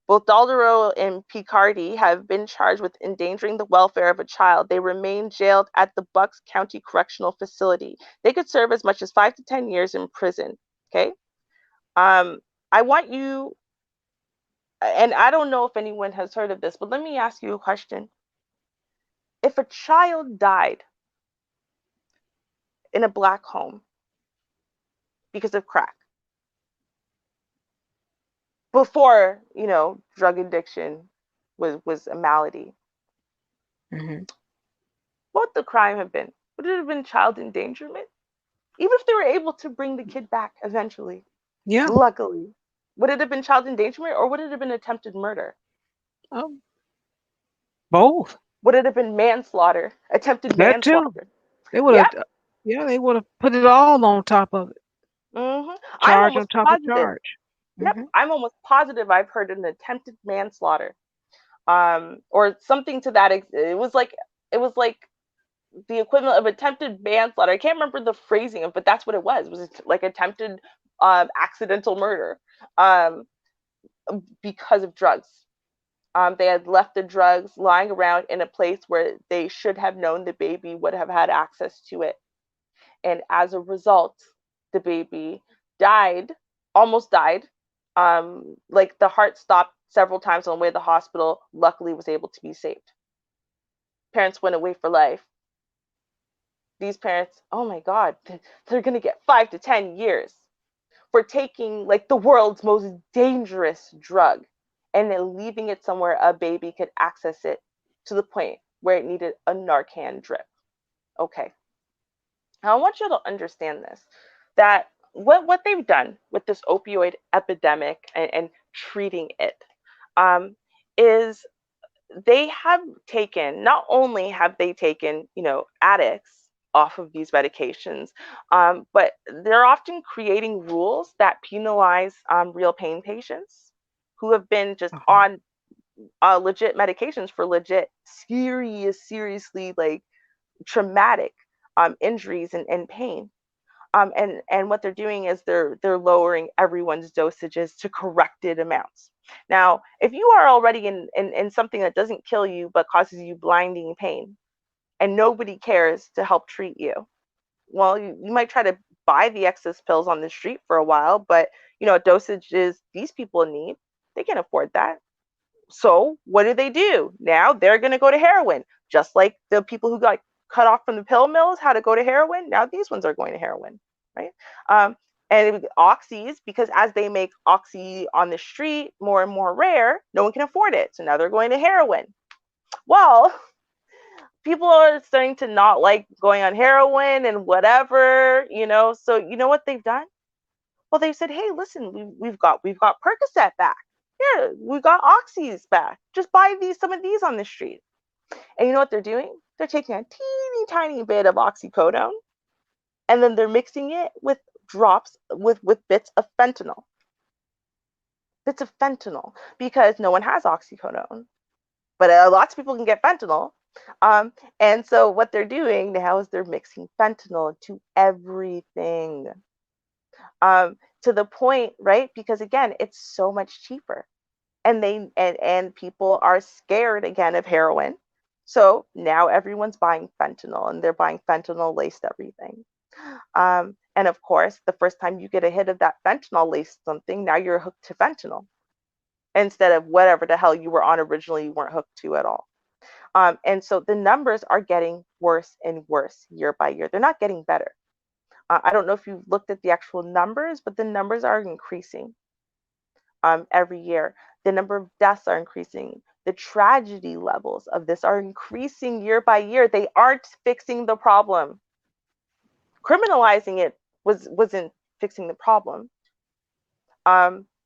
Both Dolderer and Picardi have been charged with endangering the welfare of a child. They remain jailed at the Bucks County Correctional Facility. They could serve as much as 5 to 10 years in prison. Okay. Um, I want you, and I don't know if anyone has heard of this, but let me ask you a question. If a child died in a black home because of crack, before, drug addiction was a malady, Hmm. what would the crime have been? Would it have been child endangerment? Even if they were able to bring the kid back eventually, Yeah. luckily, would it have been child endangerment or would it have been attempted murder? Um, both. Would it have been manslaughter, attempted That too. manslaughter? They would Yep. have. Yeah, they would have put it all on top of it. I'm Charge on almost top of positive. charge. Yep, Hmm. I'm almost positive I've heard an attempted manslaughter, or something to that. It was like the equivalent of attempted manslaughter. I can't remember the phrasing of, but that's what it was. It was like attempted accidental murder, um, because of drugs. They had left the drugs lying around in a place where they should have known the baby would have had access to it. And as a result, the baby died, almost died. Like the heart stopped several times on the way to the hospital. Luckily, was able to be saved. Parents went away for life. These parents, oh my God, they're gonna get 5 to 10 years for taking like the world's most dangerous drug and then leaving it somewhere a baby could access it to the point where it needed a Narcan drip. Okay. Now I want you to understand this, that what they've done with this opioid epidemic and treating it, um, is they have taken, not only have they taken, addicts off of these medications, but they're often creating rules that penalize real pain patients who have been just Uh-huh. on legit medications for legit seriously like traumatic injuries and pain. And what they're doing is they're lowering everyone's dosages to corrected amounts. Now, if you are already in something that doesn't kill you but causes you blinding pain, and nobody cares to help treat you, well, you might try to buy the excess pills on the street for a while, but dosages these people need, they can't afford that. So what do? Now they're going to go to heroin, just like the people who got cut off from the pill mills how to go to heroin. Now these ones are going to heroin, right? Um, and oxys, because as they make oxy on the street more and more rare, no one can afford it. So now they're going to heroin. Well, people are starting to not like going on heroin and whatever, So you know what they've done? Well, they said, "Hey, listen, we've got Percocet back. Here, we got Oxys back. Just buy some of these on the street." And you know what they're doing? They're taking a teeny tiny bit of oxycodone and then they're mixing it with drops with bits of fentanyl. bits of fentanyl, because no one has oxycodone, but lots of people can get fentanyl. And so what they're doing now is they're mixing fentanyl into everything, to the point, right? Because again, it's so much cheaper, and people are scared again of heroin. So now everyone's buying fentanyl, and they're buying fentanyl laced everything. And of course, the first time you get a hit of that fentanyl laced something, now you're hooked to fentanyl instead of whatever the hell you were on originally, you weren't hooked to at all. And so the numbers are getting worse and worse year by year. They're not getting better. I don't know if you've looked at the actual numbers, but the numbers are increasing every year. The number of deaths are increasing. The tragedy levels of this are increasing year by year. They aren't fixing the problem. Criminalizing it wasn't fixing the problem.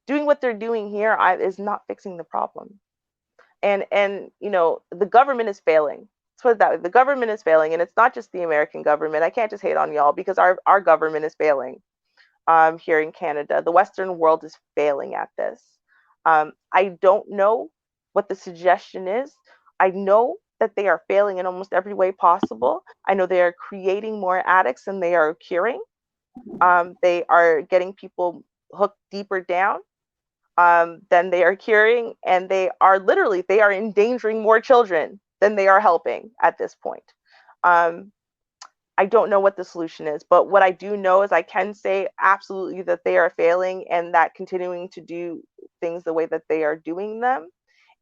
Doing what they're doing here is not fixing the problem. And the government is failing. Let's put it that way. The government is failing, and it's not just the American government. I can't just hate on y'all, because our government is failing here in Canada. The Western world is failing at this. I don't know what the suggestion is. I know that they are failing in almost every way possible. I know they are creating more addicts than they are curing. They are getting people hooked deeper down than they are curing, and they are endangering more children than they are helping at this point. Um, I don't know what the solution is, but what I do know is I can say absolutely that they are failing, and that continuing to do things the way that they are doing them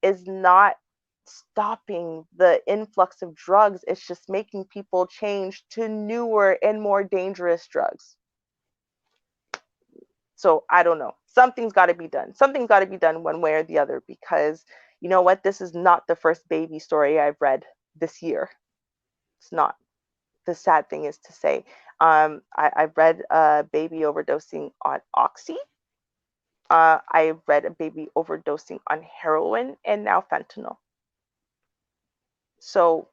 is not stopping the influx of drugs. It's just making people change to newer and more dangerous drugs. So I don't know. Something's got to be done. Something's got to be done one way or the other, because you know what? This is not the first baby story I've read this year. It's not. The sad thing is to say, I've read a baby overdosing on oxy. I read a baby overdosing on heroin, and now fentanyl. So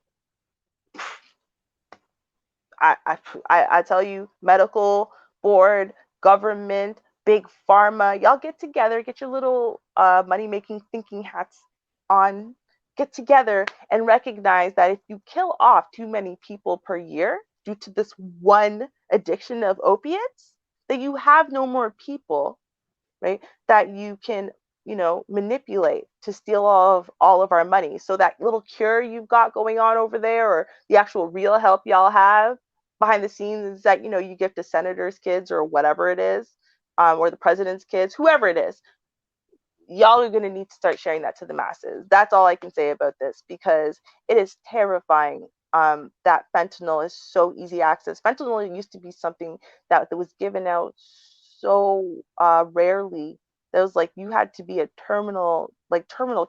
I tell you, medical board, government, big pharma, y'all get together, get your little money making thinking hats on, get together and recognize that if you kill off too many people per year due to this one addiction of opiates, that you have no more people, right, that you can manipulate to steal all of our money. So that little cure you've got going on over there, or the actual real help y'all have behind the scenes that you give to senators' kids or whatever it is, or the president's kids, whoever it is, y'all are going to need to start sharing that to the masses. That's all I can say about this, because it is terrifying that fentanyl is so easy access. Fentanyl used to be something that was given out so rarely. That was like you had to be a terminal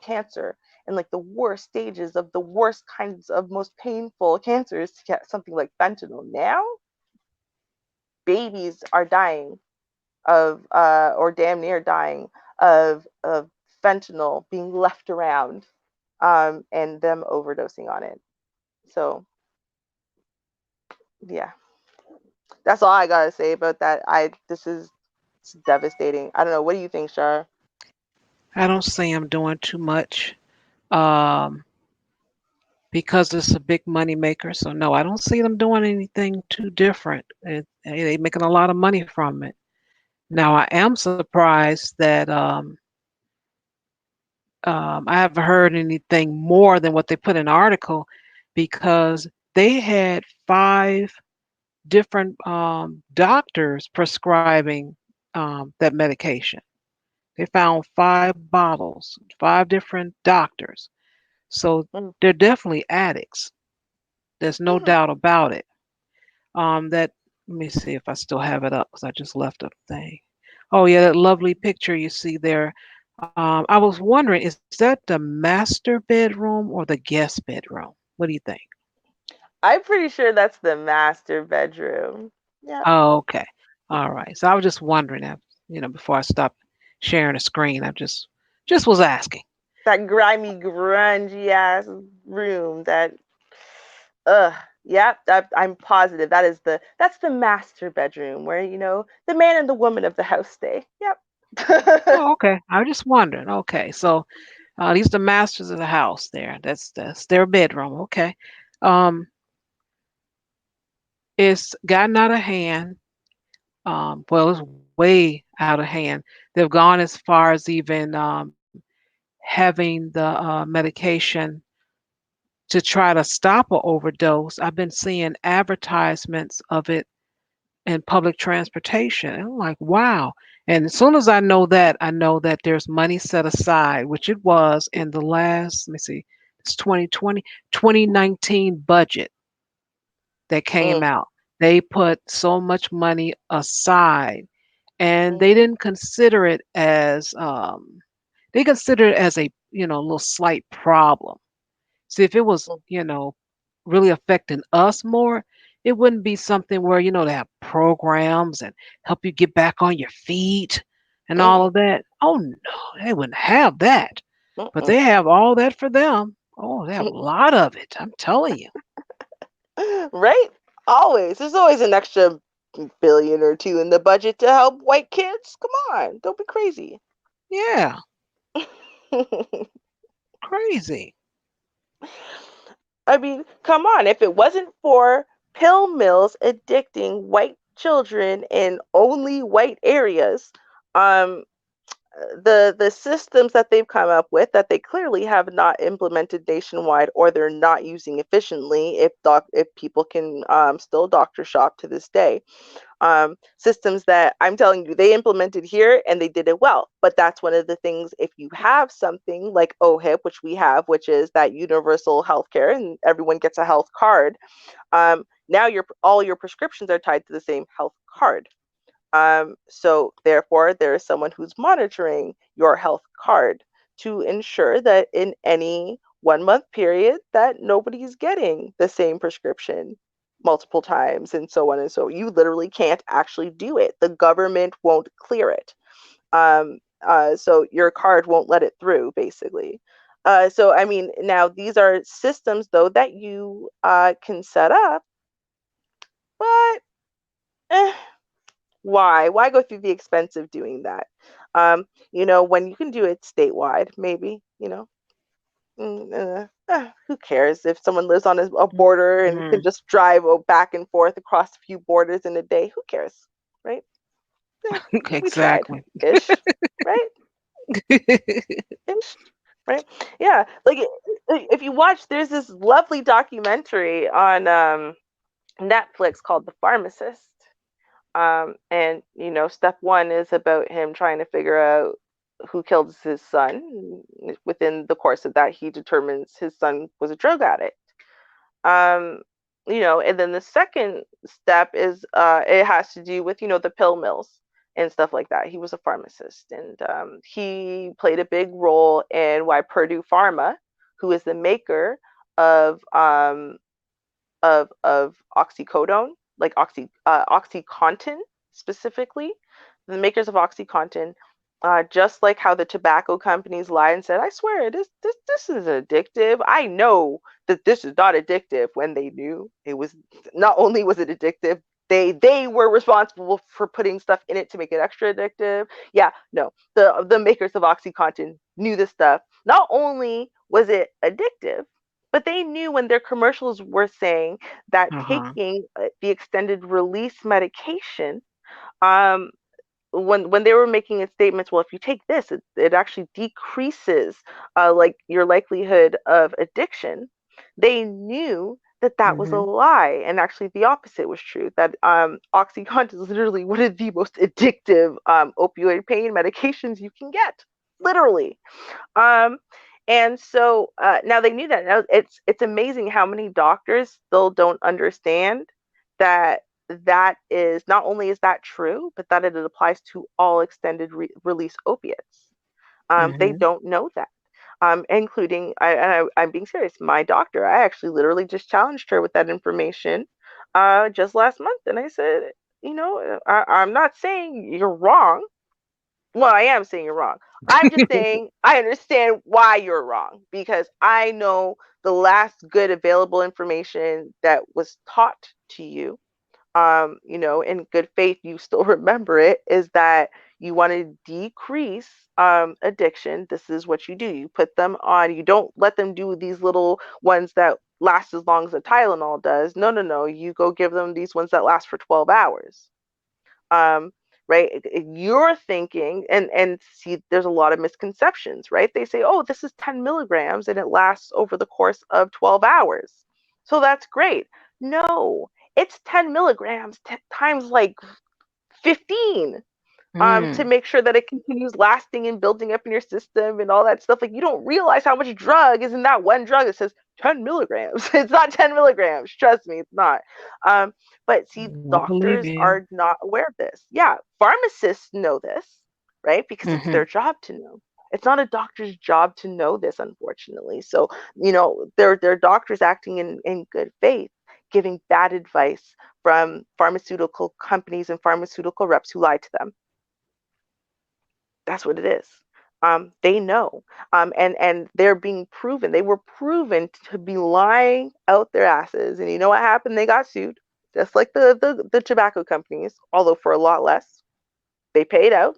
cancer, and like the worst stages of the worst kinds of most painful cancers to get something like fentanyl. Now babies are dying of or damn near dying of fentanyl being left around, and them overdosing on it. So yeah, that's all I gotta say about that. This is It's devastating. I don't know. What do you think, Shar? I don't see them doing too much um, because it's a big money maker. So no, I don't see them doing anything too different. They're making a lot of money from it. Now I am surprised that I haven't heard anything more than what they put in the article, because they had five different doctors prescribing that medication. They found five bottles, five different doctors. So Mm, they're definitely addicts. There's no mhm. doubt about it. That Let me see if I still have it up, because I just left a thing. Oh yeah, that lovely picture you see there. I was wondering, is that the master bedroom or the guest bedroom? What do you think? I'm pretty sure that's the master bedroom. Yeah, Oh, okay. All right. So I was just wondering that, before I stopped sharing the screen, I just was asking. that grimy, grungy ass room. Ugh. Yep, I'm positive that's the master bedroom where the man and the woman of the house stay. Yep. Oh, okay. I was just wondering. Okay, so these the masters of the house. There, that's their bedroom. Okay, um, it's gotten out of hand. Well, it's way out of hand. They've gone as far as even having the medication to try to stop an overdose. I've been seeing advertisements of it in public transportation. And I'm like, wow. And as soon as I know that there's money set aside, which it was in the last, let me see, it's 2020, 2019 budget that came Mm, out. They put so much money aside and they mhm, didn't consider it as, they considered it as a, little slight problem. See, if it was, mm, really affecting us more, it wouldn't be something where, they have programs and help you get back on your feet and all mhm, of that. Oh no, they wouldn't have that. But mm-mm. they have all that for them. Oh, they have a lot of it. I'm telling you. Right? Always. There's always an extra billion or two in the budget to help white kids. Come on, don't be crazy. Yeah, crazy. I mean, come on. If it wasn't for pill mills addicting white children in only white areas, um, the systems that they've come up with that they clearly have not implemented nationwide or they're not using efficiently if people can still doctor shop to this day, systems that I'm telling you they implemented here and they did it well. But that's one of the things. If you have something like OHIP, which we have, which is that universal health care and everyone gets a health card, now all your prescriptions are tied to the same health card. So therefore, there is someone who's monitoring your health card to ensure that in any 1 month period that nobody's getting the same prescription multiple times and so on and so you literally can't actually do it. The government won't clear it. So your card won't let it through basically. So I mean, now these are systems though that you can set up, but eh, why go through the expense of doing that, when you can do it statewide, maybe, who cares if someone lives on a border and can Mm, just drive back and forth across a few borders in a day? Who cares, right? Eh, we tried exactly. ish, right? Ish, right? Yeah, like if you watch, there's this lovely documentary on Netflix called The Pharmacist. And step one is about him trying to figure out who killed his son. Within the course of that, he determines his son was a drug addict. Um, and then the second step is it has to do with the pill mills and stuff like that. He was a pharmacist, and he played a big role in why Purdue Pharma, who is the maker of oxycodone, like OxyContin specifically, the makers of OxyContin, just like how the tobacco companies lied and said, "I swear this is addictive. I know that this is not addictive," when they knew it was. Not only was it addictive, they were responsible for putting stuff in it to make it extra addictive. Yeah, no, the makers of OxyContin knew this stuff. Not only was it addictive, but they knew when their commercials were saying that Uh-huh. taking the extended release medication, um, when they were making its statements, well, if you take this, it actually decreases like your likelihood of addiction. They knew that that was a Mhm. lie, and actually the opposite was true. That OxyContin is literally one of the most addictive opioid pain medications you can get, literally. Um, and so now they knew that. Now it's amazing how many doctors still don't understand that that is not only is that true, but that it applies to all extended release opiates. They Mhm. don't know that. Including, I'm being serious. My doctor, I actually literally just challenged her with that information just last month, and I said, I'm not saying you're wrong. Well, I am saying you're wrong. I'm just saying I understand why you're wrong because I know the last good available information that was taught to you, in good faith, you still remember it, is that You want to decrease addiction. This is what you do. You put them on. You don't let them do these little ones that last as long as a Tylenol does. No, no, no. You go give them these ones that last for 12 hours. Um, right? You're thinking, and see, there's a lot of misconceptions, right? They say, oh, this is 10 milligrams and it lasts over the course of 12 hours. So that's great. No, it's 10 milligrams times like 15 to Mm. make sure that it continues lasting and building up in your system and all that stuff. Like, you don't realize how much drug is in that one drug that says 10 milligrams. It's not 10 milligrams. Trust me, it's not. But see, I believe doctors you. are not aware of this. Yeah, pharmacists know this, right? Because it's Hmm. their job to know. It's not a doctor's job to know this, unfortunately. So, you know, they're doctors acting in good faith, giving bad advice from pharmaceutical companies and pharmaceutical reps who lied to them. That's what it is. They know, and they're being proven. They were proven to be lying out their asses. And you know what happened? They got sued, just like the tobacco companies, although for a lot less. They paid out.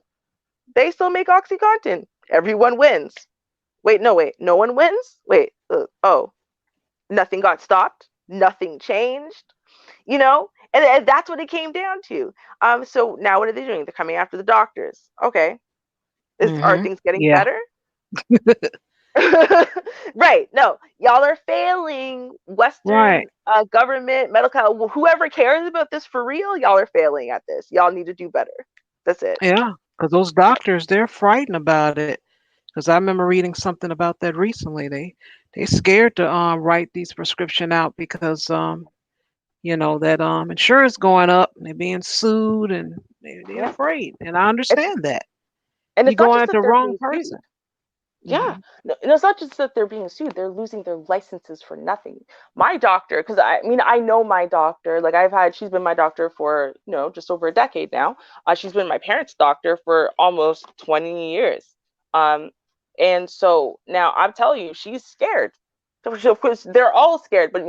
They still make OxyContin. Everyone wins. Wait, no, wait, no one wins. Wait, oh, nothing got stopped. Nothing changed. You know, and that's what it came down to. So now what are they doing? They're coming after the doctors. Okay, are Hmm. things getting Yeah. better? Right. No, y'all are failing Western Right. government, medical, whoever cares about this for real, y'all are failing at this. Y'all need to do better. That's it. Yeah. Because those doctors, they're frightened about it. Because I remember reading something about that recently. They scared to write these prescription out because that insurance going up. And they're being sued and they're Yeah. afraid. And I It's understand that. and You it's not going just at that the they're wrong being person. sued. Yeah. Hmm. No, it's not just that they're being sued, they're losing their licenses for nothing. My doctor, because I mean, I know my doctor, like she's been my doctor for, just over a decade now. She's been my parents' doctor for almost 20 years. Um, and so now I'm telling you, she's scared. So, of course, they're all scared, but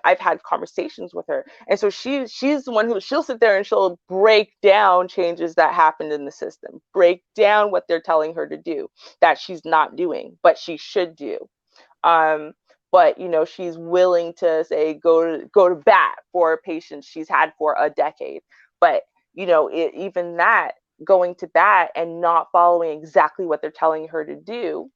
I've had conversations with her, and so she's the one who she'll sit there and she'll break down changes that happened in the system, break down what they're telling her to do that she's not doing, but she should do. Um, but she's willing to say go to bat for patients she's had for a decade. But even that, going to bat and not following exactly what they're telling her to do.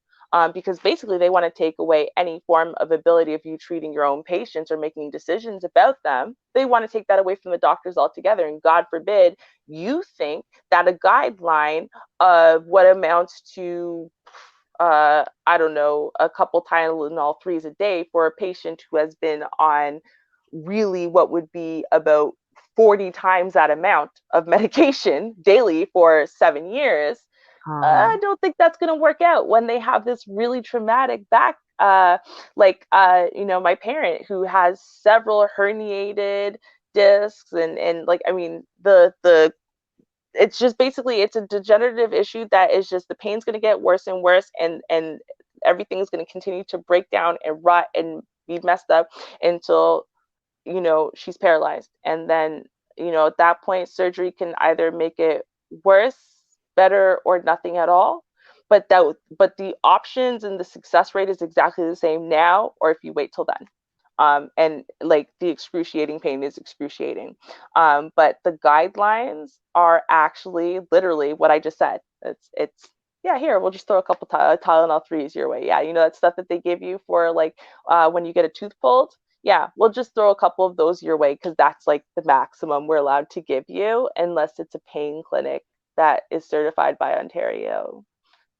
Because basically they want to take away any form of ability of you treating your own patients or making decisions about them. They want to take that away from the doctors altogether. And God forbid you think that a guideline of what amounts to I don't know, a couple Tylenol threes a day for a patient who has been on really what would be about 40 times that amount of medication daily for 7 years. Uh-huh. I don't think that's going to work out when they have this really traumatic back. My parent who has several herniated discs and like, I mean, the it's just basically it's a degenerative issue that is just the pain's going to get worse and worse, and everything is going to continue to break down and rot and be messed up until she's paralyzed. And then at that point surgery can either make it worse, better, or nothing at all. But the options and the success rate is exactly the same now or if you wait till then. And like the excruciating pain is excruciating. But the guidelines are actually literally what I just said. It's yeah, here we'll just throw a couple Tylenol threes your way. Yeah, that stuff that they give you for like when you get a tooth pulled. Yeah, we'll just throw a couple of those your way because that's like the maximum we're allowed to give you, unless it's a pain clinic that is certified by Ontario.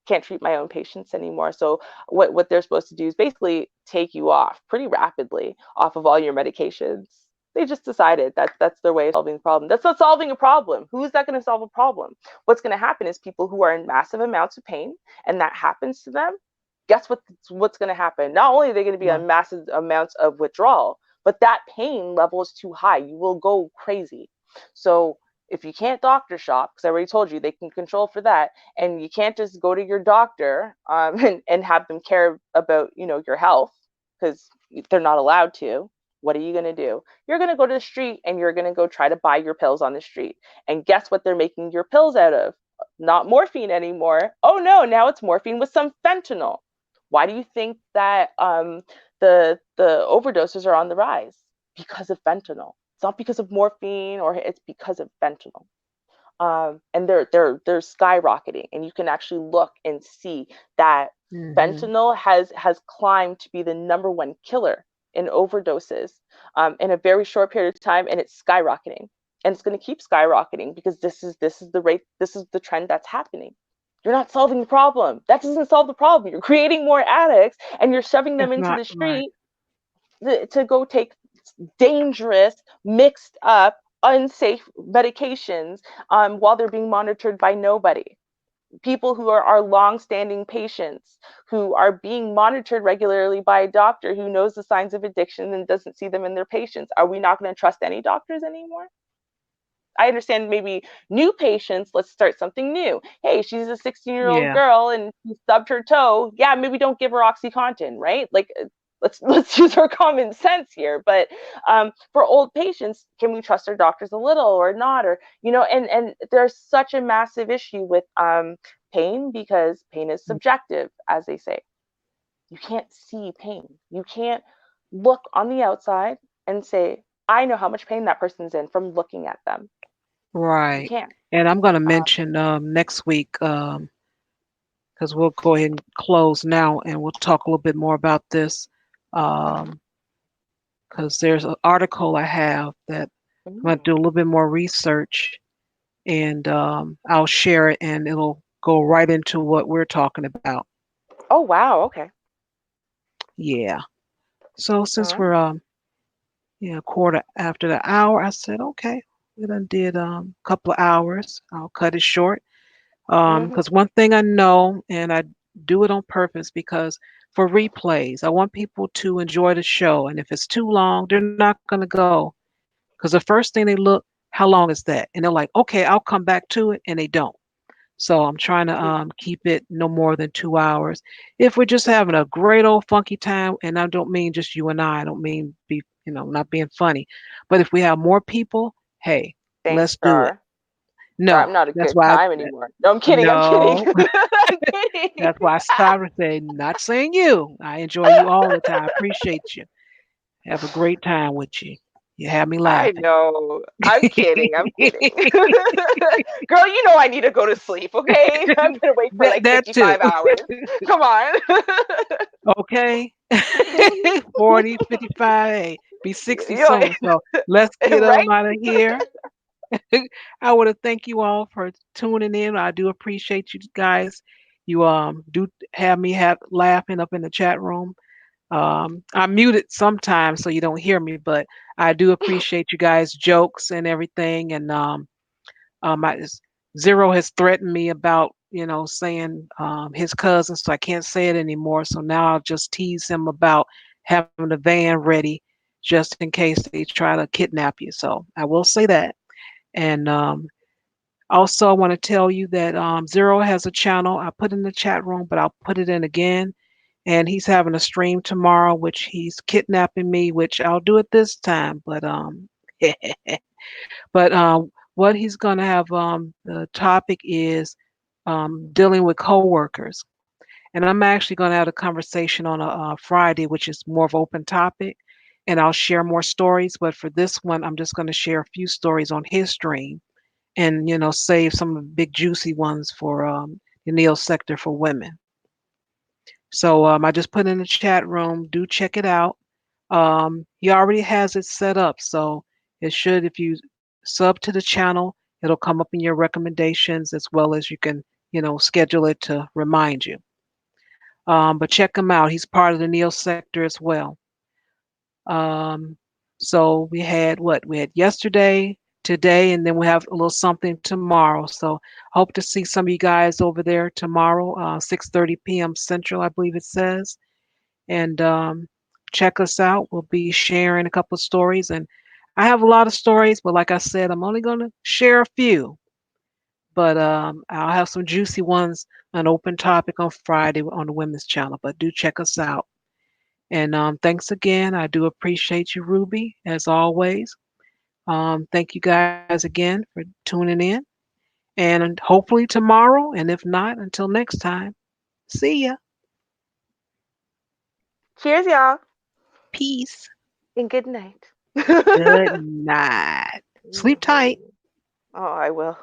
Can't treat my own patients anymore. So what they're supposed to do is basically take you off pretty rapidly off of all your medications. They just decided that that's their way of solving the problem. That's not solving a problem. Who is that going to solve a problem? What's going to happen is people who are in massive amounts of pain and that happens to them, guess what's going to happen? Not only are they going to be Right. on massive amounts of withdrawal, but that pain level is too high. You will go crazy. So if you can't doctor shop, because I already told you they can control for that, and you can't just go to your doctor and have them care about your health because they're not allowed to. What are you going to do? You're going to go to the street and you're going to go try to buy your pills on the street. And guess what they're making your pills out of? not morphine anymore. Oh no, now it's morphine with some fentanyl. Why do you think that the overdoses are on the rise? Because of fentanyl. It's not because of morphine, or it's because of fentanyl. And they're skyrocketing, and you can actually look and see that Hmm. fentanyl has climbed to be the number one killer in overdoses in a very short period of time, and it's skyrocketing, and it's going to keep skyrocketing because this is the rate, this is the trend that's happening. You're not solving the problem. That doesn't solve the problem. You're creating more addicts, and you're shoving them It's into not the right. street to go take dangerous, mixed up, unsafe medications while they're being monitored by nobody. People who are long-standing patients who are being monitored regularly by a doctor who knows the signs of addiction and doesn't see them in their patients. Are we not going to trust any doctors anymore? I understand maybe new patients, let's start something new. Hey, she's a 16-year-old Yeah. girl and she stubbed her toe. Yeah, maybe don't give her OxyContin, right? Like let's use our common sense here. But for old patients, can we trust our doctors a little or not? Or and there's such a massive issue with pain, because pain is subjective, as they say. You can't see pain. You can't look on the outside and say, I know how much pain that person's in from looking at them. You Right. can't. And I'm going to Um, mention next week, because we'll go ahead and close now, and we'll talk a little bit more about this. Um, because there's an article I have that I'm going to do a little bit more research, and I'll share it, and it'll go right into what we're talking about. oh wow, okay. Yeah. So All since right. we're quarter after the hour, I said okay. We done did a couple of hours. I'll cut it short. Mm-hmm. Because one thing I know, and I do it on purpose, because for replays, I want people to enjoy the show. And if it's too long, they're not going to go. Because the first thing they look, how long is that? And they're like, okay, I'll come back to it, and they don't. So I'm trying to keep it no more than 2 hours. If we're just having a great old funky time, and I don't mean just you and I don't mean be not being funny, but if we have more people, hey, Thanks, let's do it. Star. Star, I'm No, not a that's good why. time anymore. No, I'm kidding. I'm kidding. No, I'm kidding. that's why I stopped and said, not saying you. I enjoy you all the time. I appreciate you. Have a great time with you. You have me I laughing. know. I'm kidding. I'm kidding. Girl, you know I need to go to sleep, okay? I'm gonna wait for like That too. 55 hours. Come on. Okay. 40, 55, hey, be 60 You know, soon. So let's get right? on out of here. I want to thank you all for tuning in. I do appreciate you guys. You do have me have laughing up in the chat room. I'm muted sometimes so you don't hear me, but I do appreciate you guys' jokes and everything. And I, Zero has threatened me about saying his cousin, so I can't say it anymore. So now I'll just tease him about having the van ready just in case they try to kidnap you. So I will say that. And also, I want to tell you that Zero has a channel. I put in the chat room, but I'll put it in again. And he's having a stream tomorrow, which he's kidnapping me, which I'll do it this time. But what he's going to have, the topic is dealing with coworkers. And I'm actually going to have a conversation on a Friday, which is more of open topic. And I'll share more stories. But for this one, I'm just going to share a few stories on his stream, and save some of the big juicy ones for the Neosector for women. So I just put in the chat room. Do check it out. He already has it set up, so it should. If you sub to the channel, it'll come up in your recommendations, as well as you can schedule it to remind you. But check him out. He's part of the Neosector as well. Um, so we had what we had yesterday, today, and then we have a little something tomorrow. So hope to see some of you guys over there tomorrow, 6:30 p.m. Central, I believe it says. And check us out. We'll be sharing a couple of stories, and I have a lot of stories, but like I said, I'm only going to share a few. But I'll have some juicy ones, an open topic on Friday on the Women's Channel. But do check us out. And thanks again. I do appreciate you, Ruby, as always. Thank you guys again for tuning in. And hopefully tomorrow. And if not, until next time, see ya. Cheers, y'all, Peace. and good night. Good night. Sleep tight. Oh, I will.